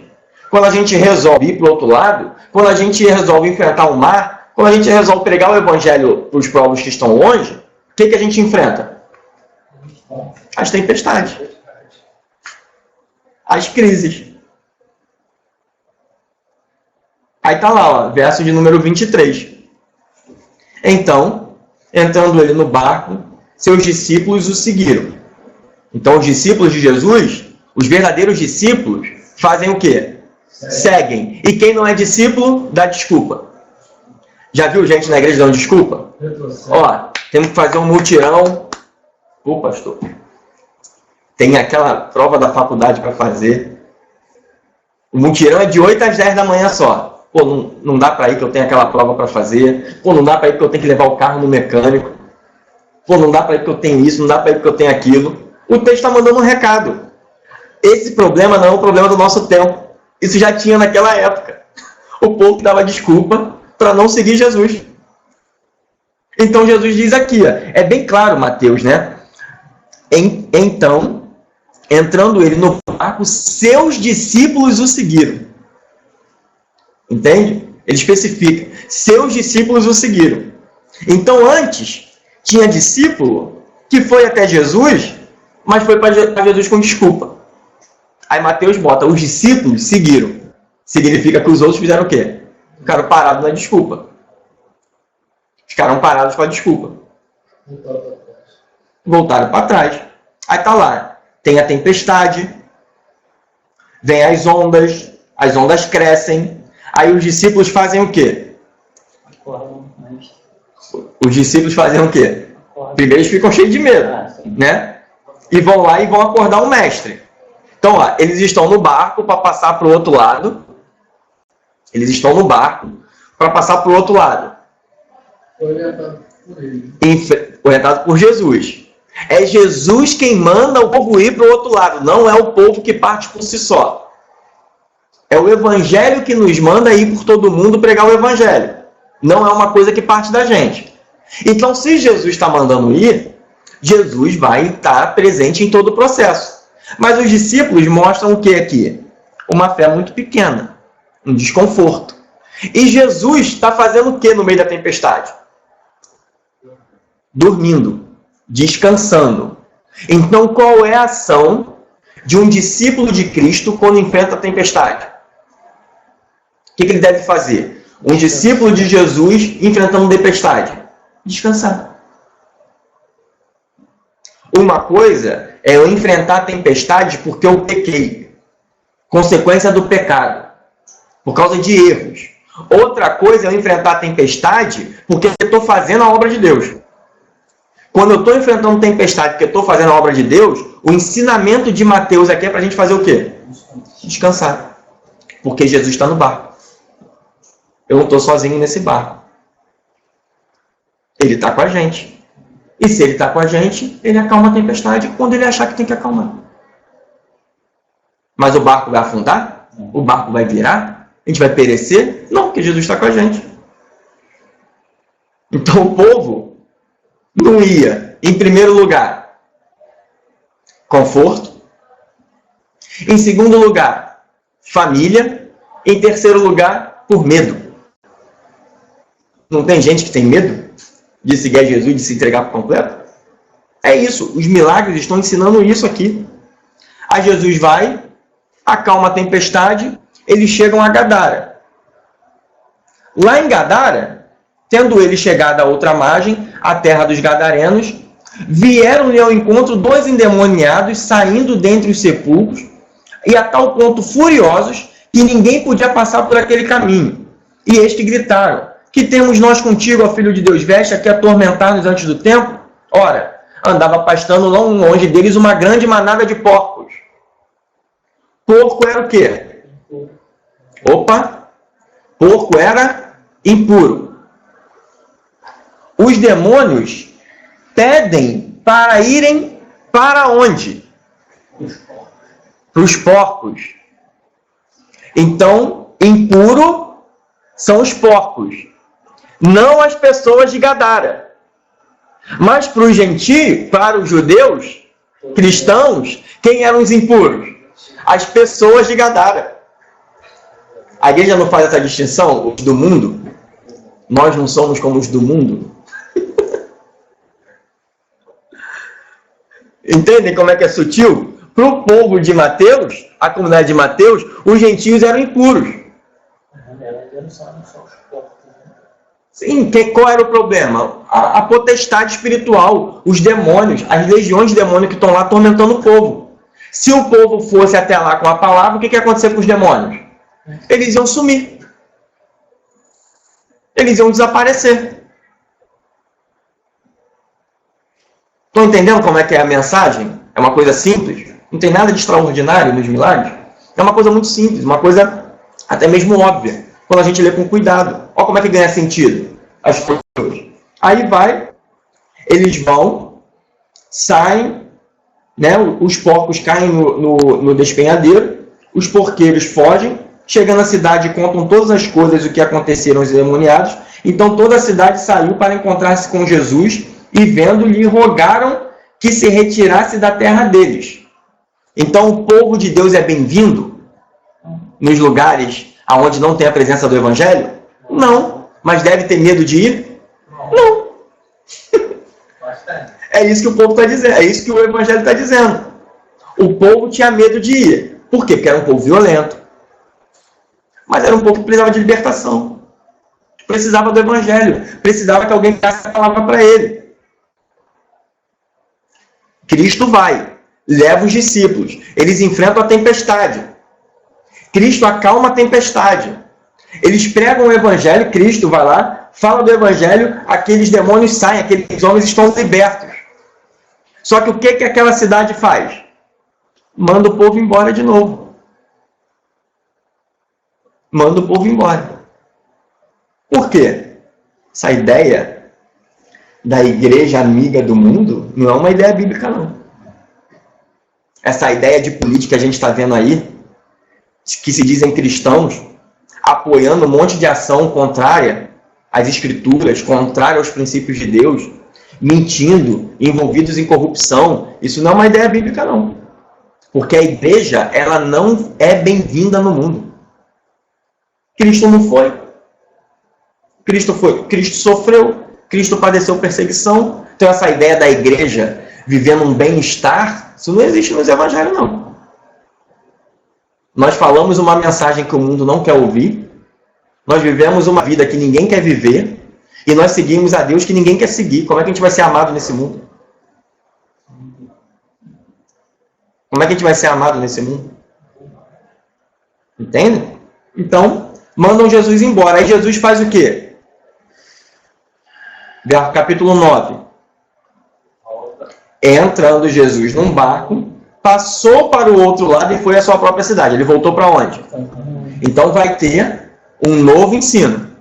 quando a gente resolve ir para o outro lado, quando a gente resolve enfrentar o mar, quando a gente resolve pregar o evangelho para os povos que estão longe, o que a gente enfrenta? As tempestades. As crises. Aí está lá, verso de número 23. Então, entrando ele no barco, seus discípulos o seguiram. Então, os discípulos de Jesus, os verdadeiros discípulos, fazem o quê? Seguem. E quem não é discípulo, dá desculpa. Já viu gente na igreja dando desculpa? Temos que fazer um mutirão. Pastor, tem aquela prova da faculdade para fazer. O mutirão é de 8 às 10 da manhã só. Pô, não dá para ir que eu tenho aquela prova para fazer. Pô, não dá para ir que eu tenho que levar o carro no mecânico. Pô, não dá para ir que eu tenho isso, não dá para ir que eu tenho aquilo. O texto está mandando um recado. Esse problema não é um problema do nosso tempo. Isso já tinha naquela época. O povo dava desculpa para não seguir Jesus. Então Jesus diz aqui, ó, é bem claro, Mateus, né? Então, entrando ele no barco, seus discípulos o seguiram. Entende? Ele especifica, seus discípulos o seguiram. Então, antes, tinha discípulo que foi até Jesus, mas foi para Jesus com desculpa. Aí Mateus bota, os discípulos seguiram. Significa que os outros fizeram o quê? Ficaram parados na desculpa. Ficaram parados com a desculpa. Voltaram para trás. Aí tá lá. Tem a tempestade. Vem as ondas crescem. Aí os discípulos fazem o quê? Os discípulos fazem o quê? Primeiro eles ficam cheios de medo, né? E vão lá e vão acordar o mestre. Então, ó, eles estão no barco para passar para o outro lado. Eles estão no barco para passar para o outro lado. Orientado por ele. Orientado por Jesus. É Jesus quem manda o povo ir para o outro lado. Não é o povo que parte por si só. É o Evangelho que nos manda ir por todo mundo pregar o Evangelho. Não é uma coisa que parte da gente. Então, se Jesus está mandando ir, Jesus vai estar presente em todo o processo. Mas os discípulos mostram o que aqui? Uma fé muito pequena. Um desconforto. E Jesus está fazendo o que no meio da tempestade? Dormindo. Descansando. Então, qual é a ação de um discípulo de Cristo quando enfrenta a tempestade? O que ele deve fazer? Um discípulo de Jesus enfrentando tempestade? Descansar. Uma coisa é eu enfrentar a tempestade porque eu pequei. Consequência do pecado. Por causa de erros. Outra coisa é eu enfrentar a tempestade porque eu estou fazendo a obra de Deus. Quando eu estou enfrentando tempestade porque eu estou fazendo a obra de Deus, o ensinamento de Mateus aqui é para a gente fazer o quê? Descansar. Porque Jesus está no barco. Eu não estou sozinho nesse barco. Ele está com a gente. E se ele está com a gente, ele acalma a tempestade quando ele achar que tem que acalmar. Mas o barco vai afundar? O barco vai virar? A gente vai perecer? Não, porque Jesus está com a gente. Então o povo não ia, em primeiro lugar, conforto. Em segundo lugar, família. Em terceiro lugar, por medo. Não tem gente que tem medo de seguir a Jesus, de se entregar por completo? É isso. Os milagres estão ensinando isso aqui. Aí Jesus vai, acalma a tempestade, eles chegam a Gadara. Lá em Gadara, tendo ele chegado à outra margem, a terra dos gadarenos, vieram-lhe ao encontro 2 endemoniados saindo dentre os sepulcros, e a tal ponto furiosos que ninguém podia passar por aquele caminho. E eis que gritaram: que temos nós contigo, ó Filho de Deus? Veste aqui atormentar-nos antes do tempo? Ora, andava pastando longe deles uma grande manada de porcos. Porco era o quê? Opa! Porco era impuro. Os demônios pedem para irem para onde? Para os porcos. Então, impuro são os porcos. Não as pessoas de Gadara. Mas para os gentios, para os judeus, cristãos, quem eram os impuros? As pessoas de Gadara. A igreja não faz essa distinção, os do mundo? Nós não somos como os do mundo? Entendem como é que é sutil? Para o povo de Mateus, a comunidade de Mateus, os gentios eram impuros. Sim, qual era o problema? A potestade espiritual, os demônios, as legiões de demônios que estão lá atormentando o povo. Se o povo fosse até lá com a palavra, o que ia acontecer com os demônios? Eles iam sumir. Eles iam desaparecer. Estão entendendo como é que é a mensagem? É uma coisa simples. Não tem nada de extraordinário nos milagres. É uma coisa muito simples, uma coisa até mesmo óbvia, quando a gente lê com cuidado. Olha como é que ganha sentido as coisas. Aí eles vão, saem, né? Os porcos caem no despenhadeiro, os porqueiros fogem, chegam na cidade e contam todas as coisas o que aconteceram aos endemoniados. Então toda a cidade saiu para encontrar-se com Jesus e vendo-lhe rogaram que se retirasse da terra deles. Então o povo de Deus é bem-vindo nos lugares onde não tem a presença do Evangelho? Não. Mas deve ter medo de ir? Não. É isso que o povo está dizendo. É isso que o Evangelho está dizendo. O povo tinha medo de ir. Por quê? Porque era um povo violento. Mas era um povo que precisava de libertação. Precisava do Evangelho. Precisava que alguém desse a palavra para ele. Cristo vai, leva os discípulos. Eles enfrentam a tempestade. Cristo acalma a tempestade. Eles pregam o Evangelho, Cristo vai lá, fala do Evangelho, aqueles demônios saem, aqueles homens estão libertos. Só que o que aquela cidade faz? Manda o povo embora de novo. Manda o povo embora. Por quê? Essa ideia da igreja amiga do mundo não é uma ideia bíblica, não. Essa ideia de política que a gente está vendo aí, que se dizem cristãos, apoiando um monte de ação contrária às escrituras, contrária aos princípios de Deus, mentindo, envolvidos em corrupção, isso não é uma ideia bíblica, não. Porque a igreja, ela não é bem-vinda no mundo. Cristo não foi. Cristo foi. Cristo sofreu. Cristo padeceu perseguição. Então essa ideia da igreja vivendo um bem-estar, isso não existe nos evangelhos, não. Nós falamos uma mensagem que o mundo não quer ouvir. Nós vivemos uma vida que ninguém quer viver. E nós seguimos a Deus que ninguém quer seguir. Como é que a gente vai ser amado nesse mundo? Como é que a gente vai ser amado nesse mundo? Entende? Então, mandam Jesus embora. Aí Jesus faz o quê? Capítulo 9. Entrando Jesus num barco, passou para o outro lado e foi à sua própria cidade. Ele voltou para onde? Então vai ter um novo ensino.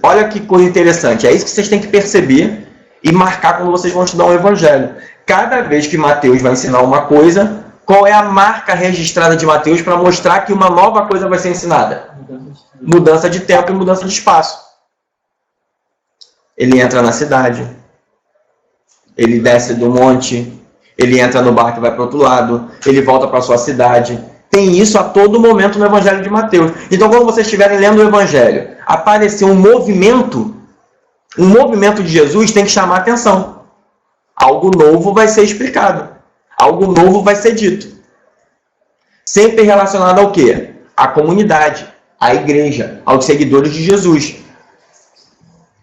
Olha que coisa interessante. É isso que vocês têm que perceber e marcar quando vocês vão estudar o Evangelho. Cada vez que Mateus vai ensinar uma coisa, qual é a marca registrada de Mateus para mostrar que uma nova coisa vai ser ensinada? Mudança de tempo e mudança de espaço. Ele entra na cidade, ele desce do monte, ele entra no barco e vai para o outro lado, ele volta para a sua cidade. Tem isso a todo momento no Evangelho de Mateus. Então, quando vocês estiverem lendo o Evangelho, aparecer um movimento de Jesus tem que chamar a atenção. Algo novo vai ser explicado. Algo novo vai ser dito. Sempre relacionado ao quê? À comunidade, à igreja, aos seguidores de Jesus.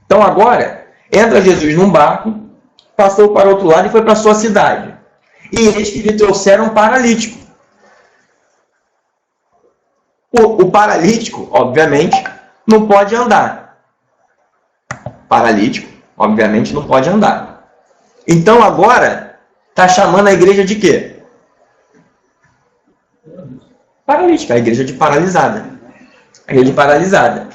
Então agora, entra Jesus num barco, passou para o outro lado e foi para a sua cidade. E eles que lhe trouxeram um paralítico. O paralítico, obviamente, não pode andar. Paralítico, obviamente, não pode andar. Então agora, está chamando a igreja de quê? Paralítica, a igreja de paralisada. A igreja de paralisada.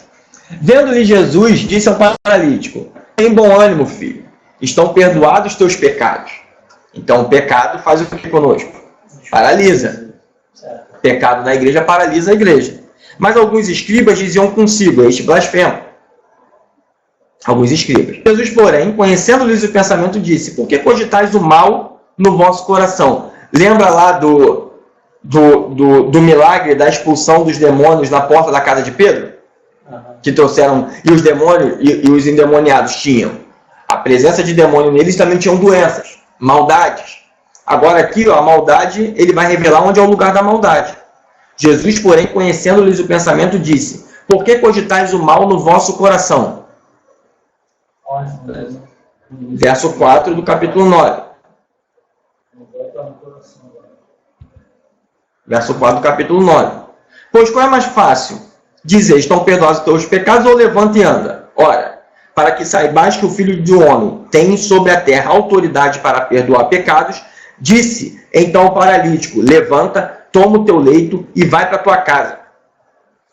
Vendo-lhe Jesus, disse ao paralítico: tem bom ânimo, filho, estão perdoados os teus pecados. Então o pecado faz o que conosco? Paralisa. O pecado na igreja paralisa a igreja. Mas alguns escribas diziam consigo: este blasfemo. Alguns escribas. Jesus, porém, conhecendo-lhes o pensamento, disse: por que cogitais o mal no vosso coração? Lembra lá do milagre da expulsão dos demônios na porta da casa de Pedro? Que trouxeram, e os demônios e os endemoniados tinham a presença de demônio neles, também tinham doenças, maldades. Agora aqui, ó, a maldade, ele vai revelar onde é o lugar da maldade. Jesus, porém, conhecendo-lhes o pensamento, disse: por que cogitais o mal no vosso coração? Verso 4 do capítulo 9. Verso 4 do capítulo 9. Pois qual é mais fácil? Dizer: estão perdoados os teus pecados, ou levanta e anda? Ora, para que saibais que o Filho do Homem tem sobre a terra autoridade para perdoar pecados, disse então o paralítico: levanta, toma o teu leito e vai para a tua casa.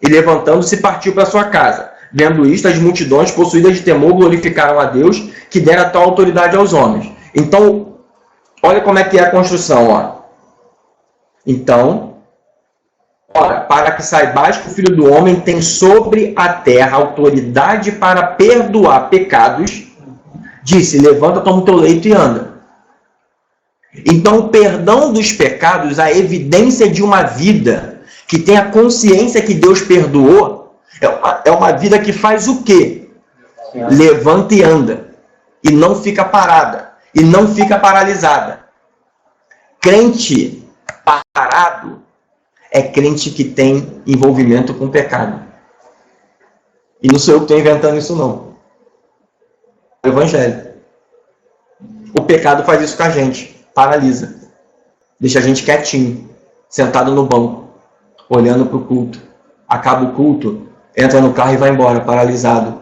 E levantando-se, partiu para sua casa. Vendo isto, as multidões, possuídas de temor, glorificaram a Deus, que dera tal autoridade aos homens. Então, olha como é que é a construção. Ó. Então, ora, para que saibais que o Filho do Homem tem sobre a terra autoridade para perdoar pecados, disse, levanta, toma o teu leito e anda. Então, o perdão dos pecados, a evidência de uma vida que tem a consciência que Deus perdoou, é uma vida que faz o quê? Levanta e anda. E não fica parada. E não fica paralisada. Crente parado é crente que tem envolvimento com o pecado. E não sou eu que estou inventando isso, não. É o Evangelho. O pecado faz isso com a gente. Paralisa. Deixa a gente quietinho, sentado no banco, olhando para o culto. Acaba o culto, entra no carro e vai embora, paralisado.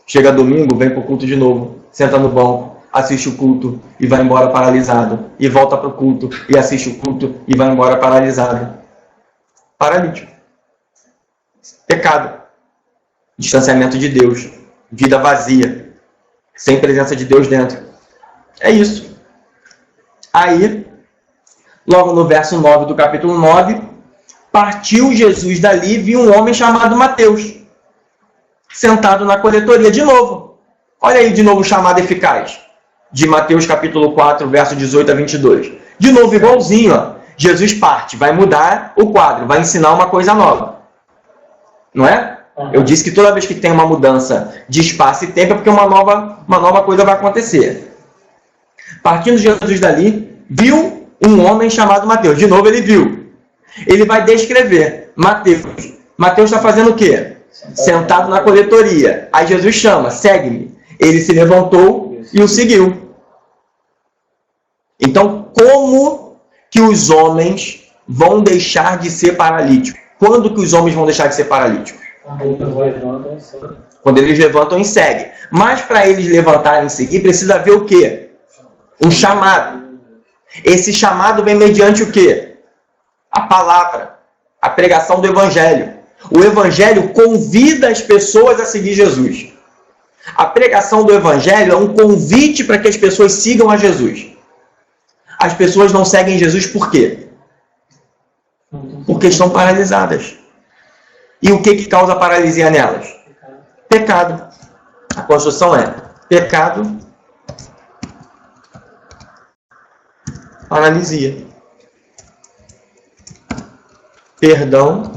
Chega domingo, vem para o culto de novo, senta no banco, assiste o culto e vai embora paralisado. E volta para o culto e assiste o culto e vai embora paralisado. Paralítico. Pecado. Distanciamento de Deus. Vida vazia. Sem presença de Deus dentro. É isso. Aí, logo no verso 9 do capítulo 9, partiu Jesus dali e viu um homem chamado Mateus, sentado na coletoria. De novo, olha aí de novo o chamado eficaz, de Mateus capítulo 4, verso 18 a 22. De novo, igualzinho, ó. Jesus parte, vai mudar o quadro, vai ensinar uma coisa nova. Não é? Eu disse que toda vez que tem uma mudança de espaço e tempo é porque uma nova coisa vai acontecer. Partindo Jesus dali, viu um homem chamado Mateus. De novo ele viu. Ele vai descrever. Mateus está fazendo o quê? Sentado na coletoria. Aí Jesus chama, segue-me. Ele se levantou e o seguiu. Então, como que os homens vão deixar de ser paralíticos? Quando que os homens vão deixar de ser paralíticos? Quando eles levantam e seguem. Mas para eles levantarem e seguir, precisa haver o quê? Um chamado. Esse chamado vem mediante o quê? A palavra, a pregação do Evangelho. O Evangelho convida as pessoas a seguir Jesus. A pregação do Evangelho é um convite para que as pessoas sigam a Jesus. As pessoas não seguem Jesus por quê? Porque estão paralisadas. E o que causa paralisia nelas? Pecado. A construção é pecado, paralisia. Perdão,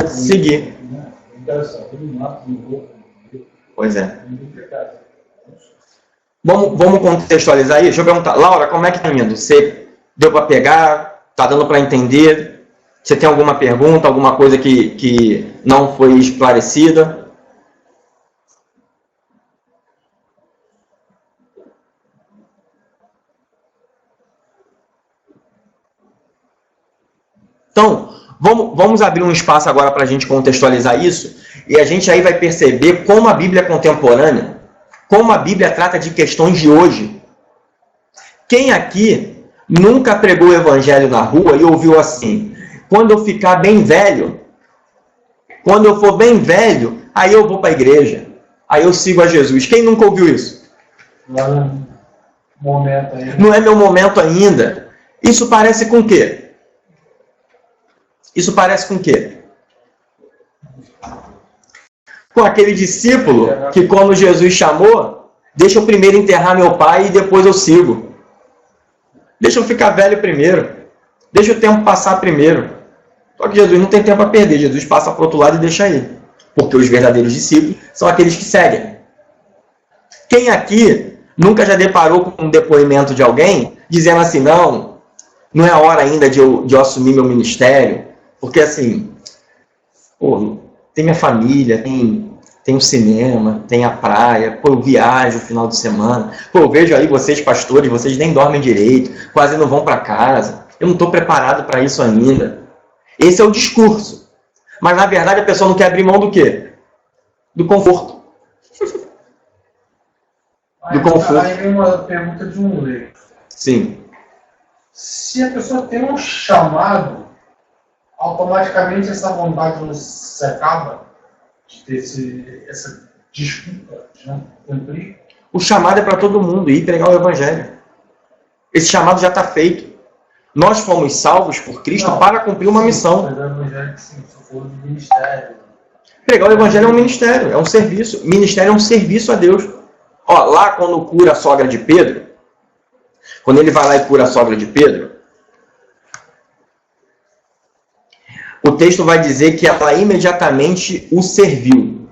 seguir. Pois é. Vamos contextualizar aí? Deixa eu perguntar. Laura, como é que está indo? Você deu para pegar? Está dando para entender? Você tem alguma pergunta, alguma coisa que não foi esclarecida? Então, vamos abrir um espaço agora para a gente contextualizar isso, e a gente aí vai perceber como a Bíblia é contemporânea, como a Bíblia trata de questões de hoje. Quem aqui nunca pregou o Evangelho na rua e ouviu assim, quando eu ficar bem velho, quando eu for bem velho, aí eu vou para a igreja, aí eu sigo a Jesus. Quem nunca ouviu isso? Não é meu momento ainda. Isso parece com o quê? Isso parece com o quê? Com aquele discípulo que quando Jesus chamou, deixa eu primeiro enterrar meu pai e depois eu sigo. Deixa eu ficar velho primeiro. Deixa o tempo passar primeiro. Só que Jesus não tem tempo a perder. Jesus passa para o outro lado e deixa ele. Porque os verdadeiros discípulos são aqueles que seguem. Quem aqui nunca já deparou com um depoimento de alguém dizendo assim, não é a hora ainda de eu assumir meu ministério? Porque assim, tem minha família, tem o cinema, tem a praia, eu viajo no final de semana, eu vejo aí vocês pastores, vocês nem dormem direito, quase não vão para casa, eu não estou preparado para isso ainda. Esse é o discurso. Mas na verdade a pessoa não quer abrir mão do quê? Do conforto. Do conforto. Aí vem uma pergunta de um leigo. Sim. Se a pessoa tem um chamado, automaticamente essa vontade não se acaba de ter essa desculpa de não cumprir. O chamado é para todo mundo ir pregar o Evangelho. Esse chamado já está feito. Nós fomos salvos por Cristo para cumprir uma missão. Pregar o Evangelho, sim, se for de ministério. Pregar o Evangelho é um ministério, é um serviço. Ministério é um serviço a Deus. Ó, lá quando cura a sogra de Pedro, quando ele vai lá e cura a sogra de Pedro, o texto vai dizer que ela imediatamente o serviu.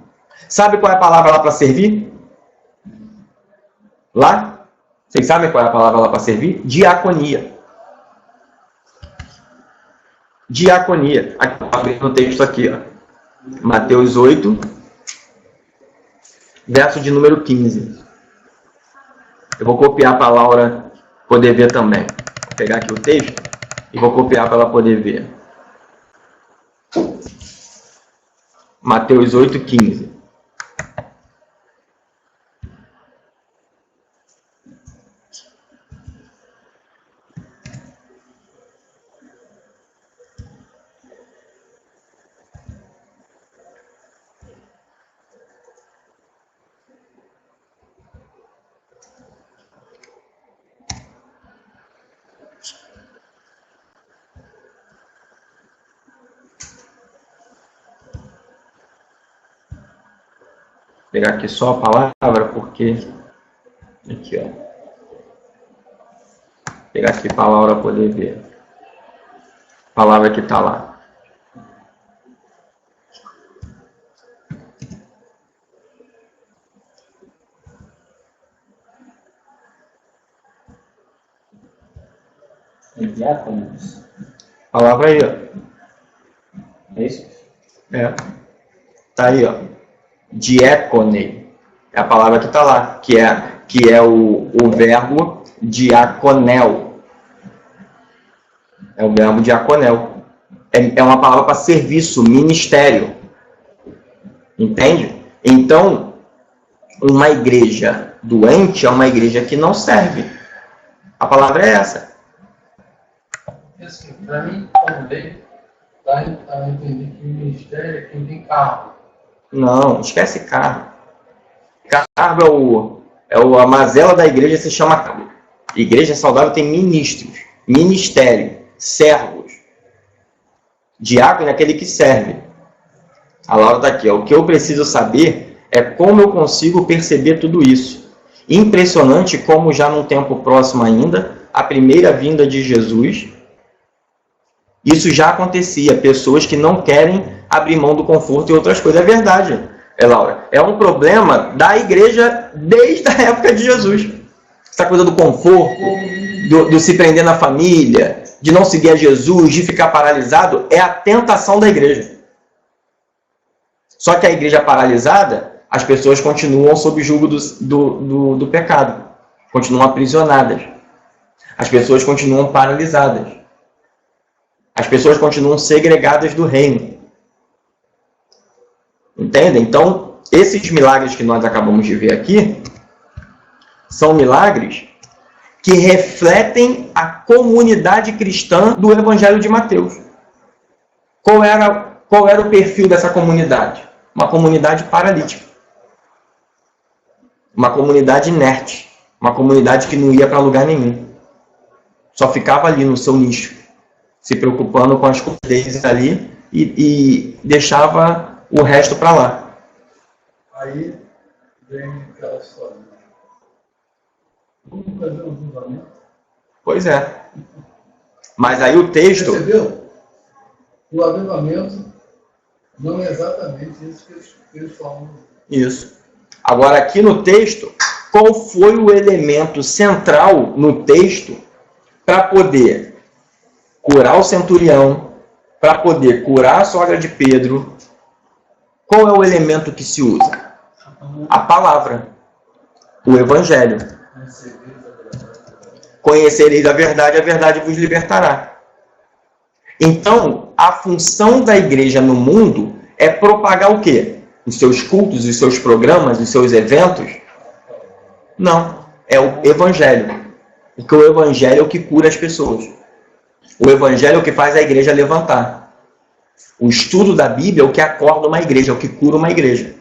Sabe qual é a palavra lá para servir? Lá? Vocês sabem qual é a palavra lá para servir? Diaconia. Diaconia. Aqui no texto aqui, ó. Mateus 8, verso de número 15. Eu vou copiar para a Laura poder ver também. Vou pegar aqui o texto e vou copiar para ela poder ver. Mateus 8, 15. Vou pegar aqui só a palavra, porque... Aqui, ó. Vou pegar aqui para a Laura poder ver. A palavra que está lá. Diáconos. Palavra aí, ó. É isso? É. Tá aí, ó. Diácone. É a palavra que está lá, que é o verbo diaconel. É o verbo diaconel. É uma palavra para serviço, ministério. Entende? Então, uma igreja doente é uma igreja que não serve. A palavra é essa. Assim, para mim, também, dá a entender que o ministério é quem tem carro. Não, esquece cargo. Cargo a mazela da igreja, se chama cargo. Igreja saudável tem ministros, ministério, servos. Diácono é aquele que serve. A Laura está aqui. Ó. O que eu preciso saber é como eu consigo perceber tudo isso. Impressionante como já num tempo próximo ainda, a primeira vinda de Jesus, isso já acontecia. Pessoas que não querem abrir mão do conforto e outras coisas. É verdade, Laura. É um problema da igreja desde a época de Jesus. Essa coisa do conforto, do se prender na família, de não seguir a Jesus, de ficar paralisado, é a tentação da igreja. Só que a igreja paralisada, as pessoas continuam sob julgo do pecado. Continuam aprisionadas. As pessoas continuam paralisadas. As pessoas continuam segregadas do reino. Entende? Então, esses milagres que nós acabamos de ver aqui são milagres que refletem a comunidade cristã do Evangelho de Mateus. Qual era o perfil dessa comunidade? Uma comunidade paralítica. Uma comunidade inerte. Uma comunidade que não ia para lugar nenhum. Só ficava ali no seu nicho, se preocupando com as coisas deles ali e deixava o resto para lá. Aí vem aquela história. Vamos fazer um julgamento? Pois é. Mas aí o texto... Percebeu? O avivamento não é exatamente isso que eles falam. Isso. Agora, aqui no texto, qual foi o elemento central no texto para poder curar o centurião, para poder curar a sogra de Pedro? Qual é o elemento que se usa? A palavra. O Evangelho. Conhecereis a verdade vos libertará. Então, a função da igreja no mundo é propagar o quê? Os seus cultos, os seus programas, os seus eventos? Não. É o Evangelho. Porque o Evangelho é o que cura as pessoas. O evangelho é o que faz a igreja levantar. O estudo da Bíblia é o que acorda uma igreja, é o que cura uma igreja.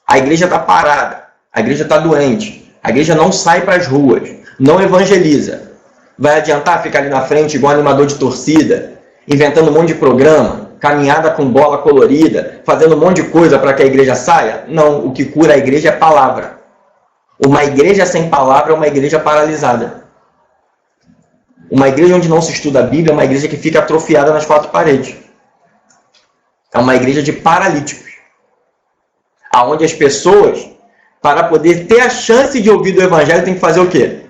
A igreja está parada, a igreja está doente, a igreja não sai para as ruas, não evangeliza. Vai adiantar ficar ali na frente igual animador de torcida, inventando um monte de programa, caminhada com bola colorida, fazendo um monte de coisa para que a igreja saia? Não, o que cura a igreja é palavra. Uma igreja sem palavra é uma igreja paralisada. Uma igreja onde não se estuda a Bíblia é uma igreja que fica atrofiada nas quatro paredes. É uma igreja de paralíticos. Onde as pessoas, para poder ter a chance de ouvir do evangelho, tem que fazer o quê?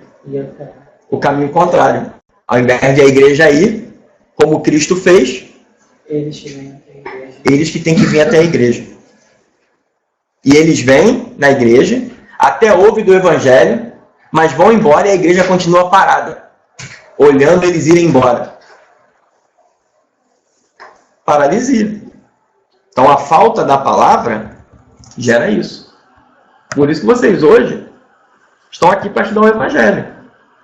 O caminho contrário. Ao invés de a igreja ir, como Cristo fez, eles que têm que vir até a igreja. E eles vêm na igreja, até ouvem do evangelho, mas vão embora e a igreja continua parada, olhando eles irem embora. Paralisia. Então a falta da palavra gera isso. Por isso que vocês hoje estão aqui para estudar o evangelho,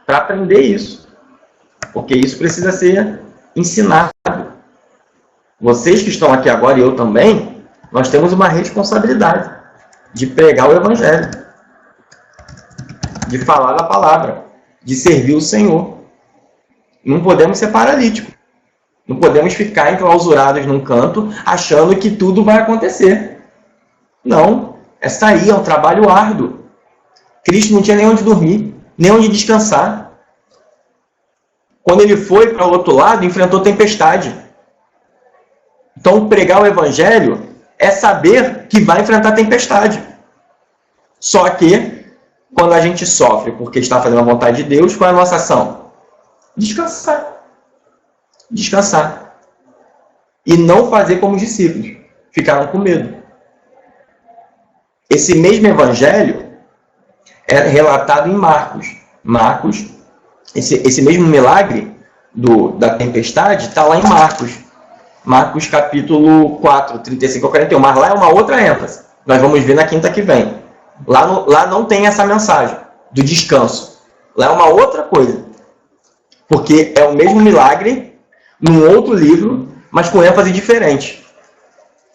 para aprender isso. Porque isso precisa ser ensinado. Vocês que estão aqui agora e eu também, nós temos uma responsabilidade de pregar o evangelho, de falar da palavra, de servir o Senhor. Não podemos ser paralíticos. Não podemos ficar enclausurados num canto achando que tudo vai acontecer. Não, é sair, é um trabalho árduo. Cristo não tinha nem onde dormir, nem onde descansar. Quando ele foi para o outro lado, enfrentou tempestade. Então, pregar o evangelho é saber que vai enfrentar tempestade. Só que, quando a gente sofre porque está fazendo a vontade de Deus, qual é a nossa ação? Descansar. Descansar. E não fazer como os discípulos. Ficaram com medo. Esse mesmo evangelho é relatado em Marcos. Marcos, esse mesmo milagre da tempestade está lá em Marcos. Marcos capítulo 4, 35 a 41. Mas lá é uma outra ênfase. Nós vamos ver na quinta que vem. Lá não tem essa mensagem do descanso. Lá é uma outra coisa. Porque é o mesmo milagre num outro livro, mas com ênfase diferente.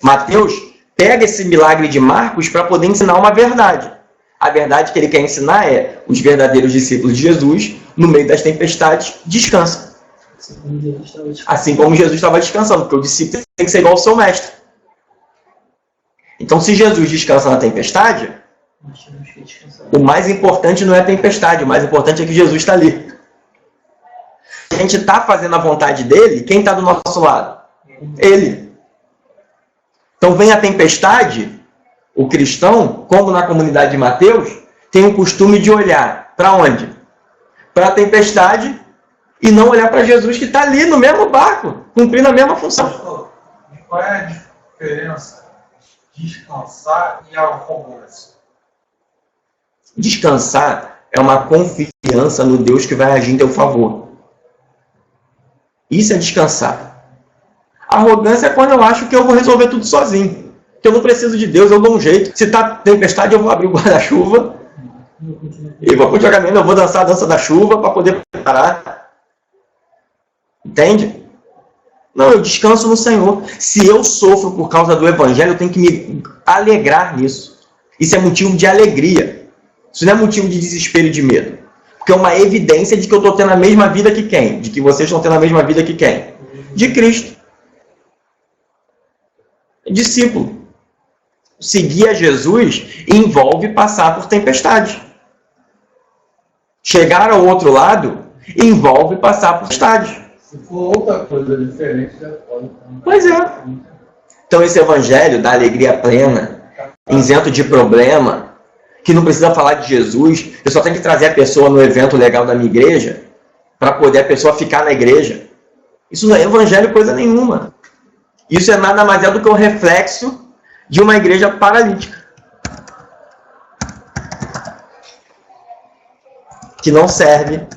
Mateus pega esse milagre de Marcos para poder ensinar uma verdade. A verdade que ele quer ensinar é: os verdadeiros discípulos de Jesus, no meio das tempestades, descansam. Assim como Jesus estava descansando, porque o discípulo tem que ser igual ao seu mestre. Então, se Jesus descansa na tempestade, o mais importante não é a tempestade, o mais importante é que Jesus está ali. Se a gente está fazendo a vontade dele, quem está do nosso lado? Ele. Então vem a tempestade, o cristão, como na comunidade de Mateus, tem o costume de olhar para onde? Para a tempestade e não olhar para Jesus que está ali no mesmo barco, cumprindo a mesma função. E qual é a diferença de descansar e arrogância? Descansar é uma confiança no Deus que vai agir em teu favor. Isso é descansar. Arrogância é quando eu acho que eu vou resolver tudo sozinho. Que eu não preciso de Deus, eu dou um jeito. Se está tempestade, eu vou abrir o guarda-chuva e vou continuar caminhando, eu vou dançar a dança da chuva para poder parar. Entende? Não, eu descanso no Senhor. Se eu sofro por causa do Evangelho, eu tenho que me alegrar nisso. Isso é motivo de alegria. Isso não é motivo de desespero e de medo. Porque é uma evidência de que eu estou tendo a mesma vida que quem? De que vocês estão tendo a mesma vida que quem? De Cristo. Discípulo. Seguir a Jesus envolve passar por tempestade. Chegar ao outro lado envolve passar por tempestade. Se for outra coisa diferente, já pode. Pois é. Então esse evangelho da alegria plena, isento de problema, que não precisa falar de Jesus, eu só tenho que trazer a pessoa no evento legal da minha igreja para poder a pessoa ficar na igreja. Isso não é evangelho coisa nenhuma. Isso é nada mais do que o reflexo de uma igreja paralítica. Que não serve.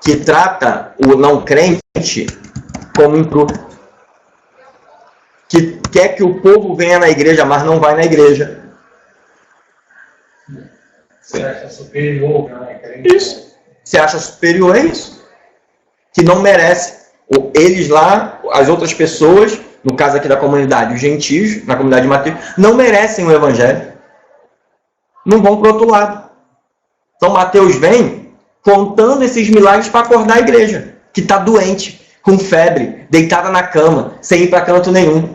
Que trata o não crente como impuro. Que quer que o povo venha na igreja, mas não vai na igreja. Você acha superior, né? Isso. Você acha superior é isso. Que não merece. Eles lá, as outras pessoas, no caso aqui da comunidade, os gentios, na comunidade de Mateus, não merecem o evangelho. Não vão para o outro lado. Então Mateus vem contando esses milagres para acordar a igreja, que está doente, com febre, deitada na cama, sem ir para canto nenhum.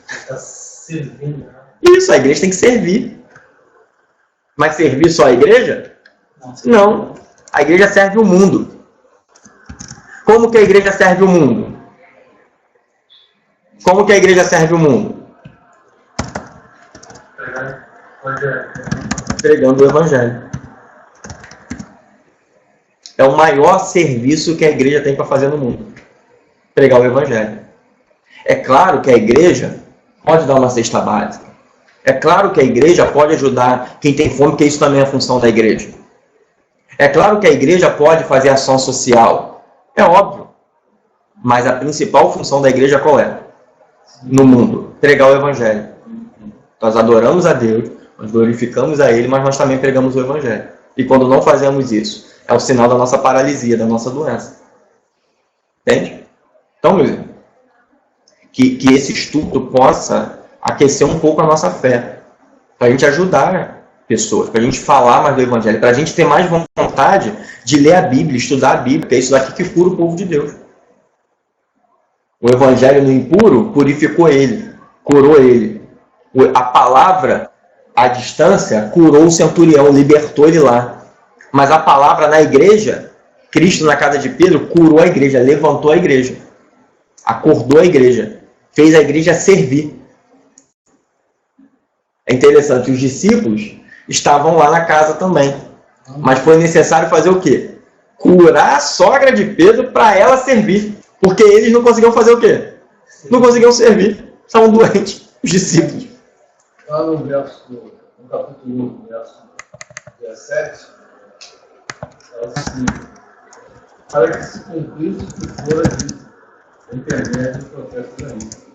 Está servindo. Isso, a igreja tem que servir. Mas servir só a igreja? Não. A igreja serve o mundo. Como que a igreja serve o mundo? Como que a igreja serve o mundo? Pregando o evangelho. É o maior serviço que a igreja tem para fazer no mundo. Pregar o evangelho. É claro que a igreja pode dar uma cesta básica. É claro que a igreja pode ajudar quem tem fome, porque isso também é a função da igreja. É claro que a igreja pode fazer ação social. É óbvio. Mas a principal função da igreja qual é? No mundo. Pregar o evangelho. Nós adoramos a Deus, nós glorificamos a Ele, mas nós também pregamos o evangelho. E quando não fazemos isso, é o sinal da nossa paralisia, da nossa doença. Entende? Então, meus irmãos, que esse estudo possa aquecer um pouco a nossa fé. Para a gente ajudar pessoas, para a gente falar mais do evangelho, para a gente ter mais vontade de ler a Bíblia, estudar a Bíblia, porque é isso daqui que cura o povo de Deus. O evangelho no impuro purificou ele, curou ele. A palavra, à distância, curou o centurião, libertou ele lá. Mas a palavra na igreja, Cristo na casa de Pedro, curou a igreja, levantou a igreja, acordou a igreja, fez a igreja servir. É interessante, os discípulos estavam lá na casa também. Mas foi necessário fazer o quê? Curar a sogra de Pedro para ela servir. Porque eles não conseguiam fazer o quê? Não conseguiam servir. Estavam doentes, os discípulos. Lá no capítulo 1, verso 17, fala assim: para que se cumprisse o que fora dito, intermédio do profeta Isaías.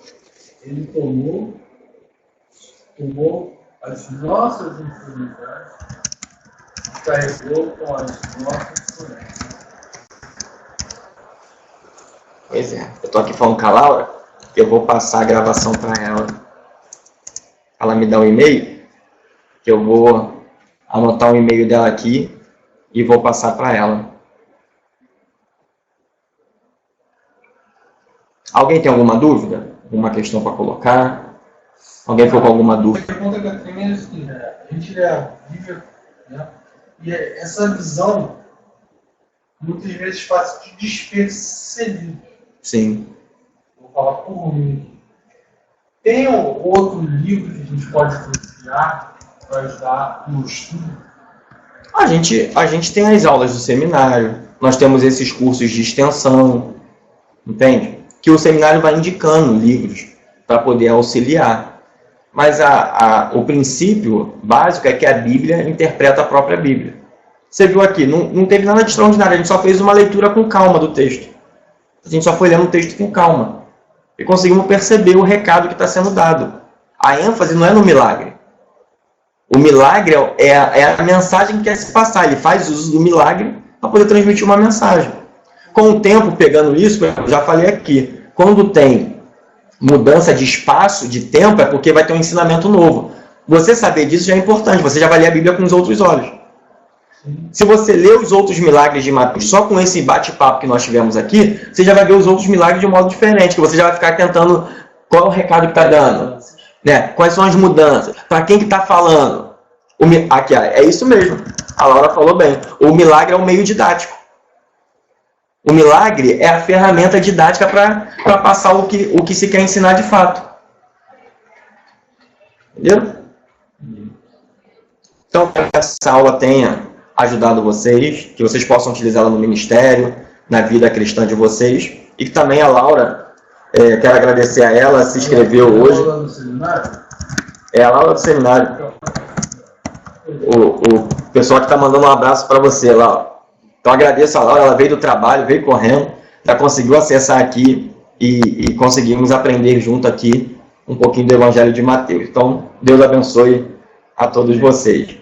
Ele tomou as nossas enfermidades e carregou com as nossas doenças. Pois é. Eu estou aqui falando com a Laura, eu vou passar a gravação para ela. Ela me dá um e-mail, que eu vou anotar o e-mail dela aqui e vou passar para ela. Alguém tem alguma dúvida? Alguma questão para colocar? Alguém ficou com alguma dúvida? A pergunta que eu tenho é assim, a gente lê a Bíblia, né? E essa visão muitas vezes faz de despercebido. Sim. Vou falar por mim. Tem outro livro que a gente pode confiar para ajudar no estudo? A gente tem as aulas do seminário, nós temos esses cursos de extensão, entende? Que o seminário vai indicando livros para poder auxiliar. Mas o princípio básico é que a Bíblia interpreta a própria Bíblia. Você viu aqui, não teve nada de extraordinário, a gente só fez uma leitura com calma do texto. A gente só foi lendo o texto com calma. E conseguimos perceber o recado que está sendo dado. A ênfase não é no milagre. O milagre é a mensagem que quer se passar. Ele faz uso do milagre para poder transmitir uma mensagem. Com o tempo, pegando isso, eu já falei aqui, quando tem mudança de espaço, de tempo, é porque vai ter um ensinamento novo. Você saber disso já é importante, você já vai ler a Bíblia com os outros olhos. Se você ler os outros milagres de Mateus só com esse bate-papo que nós tivemos aqui, você já vai ver os outros milagres de um modo diferente, que você já vai ficar tentando qual é o recado que está dando, né? Quais são as mudanças, para quem que está falando. Aqui, é isso mesmo, a Laura falou bem, o milagre é o meio didático. O milagre é a ferramenta didática para passar o que se quer ensinar de fato. Entendeu? Então, que essa aula tenha ajudado vocês, que vocês possam utilizá-la no ministério, na vida cristã de vocês, e que também a Laura, quero agradecer a ela, se inscreveu hoje. Aula do seminário? É a Laura do seminário. O pessoal que está mandando um abraço para você, Laura. Então agradeço a Laura, ela veio do trabalho, veio correndo, já conseguiu acessar aqui e conseguimos aprender junto aqui um pouquinho do Evangelho de Mateus. Então, Deus abençoe a todos vocês.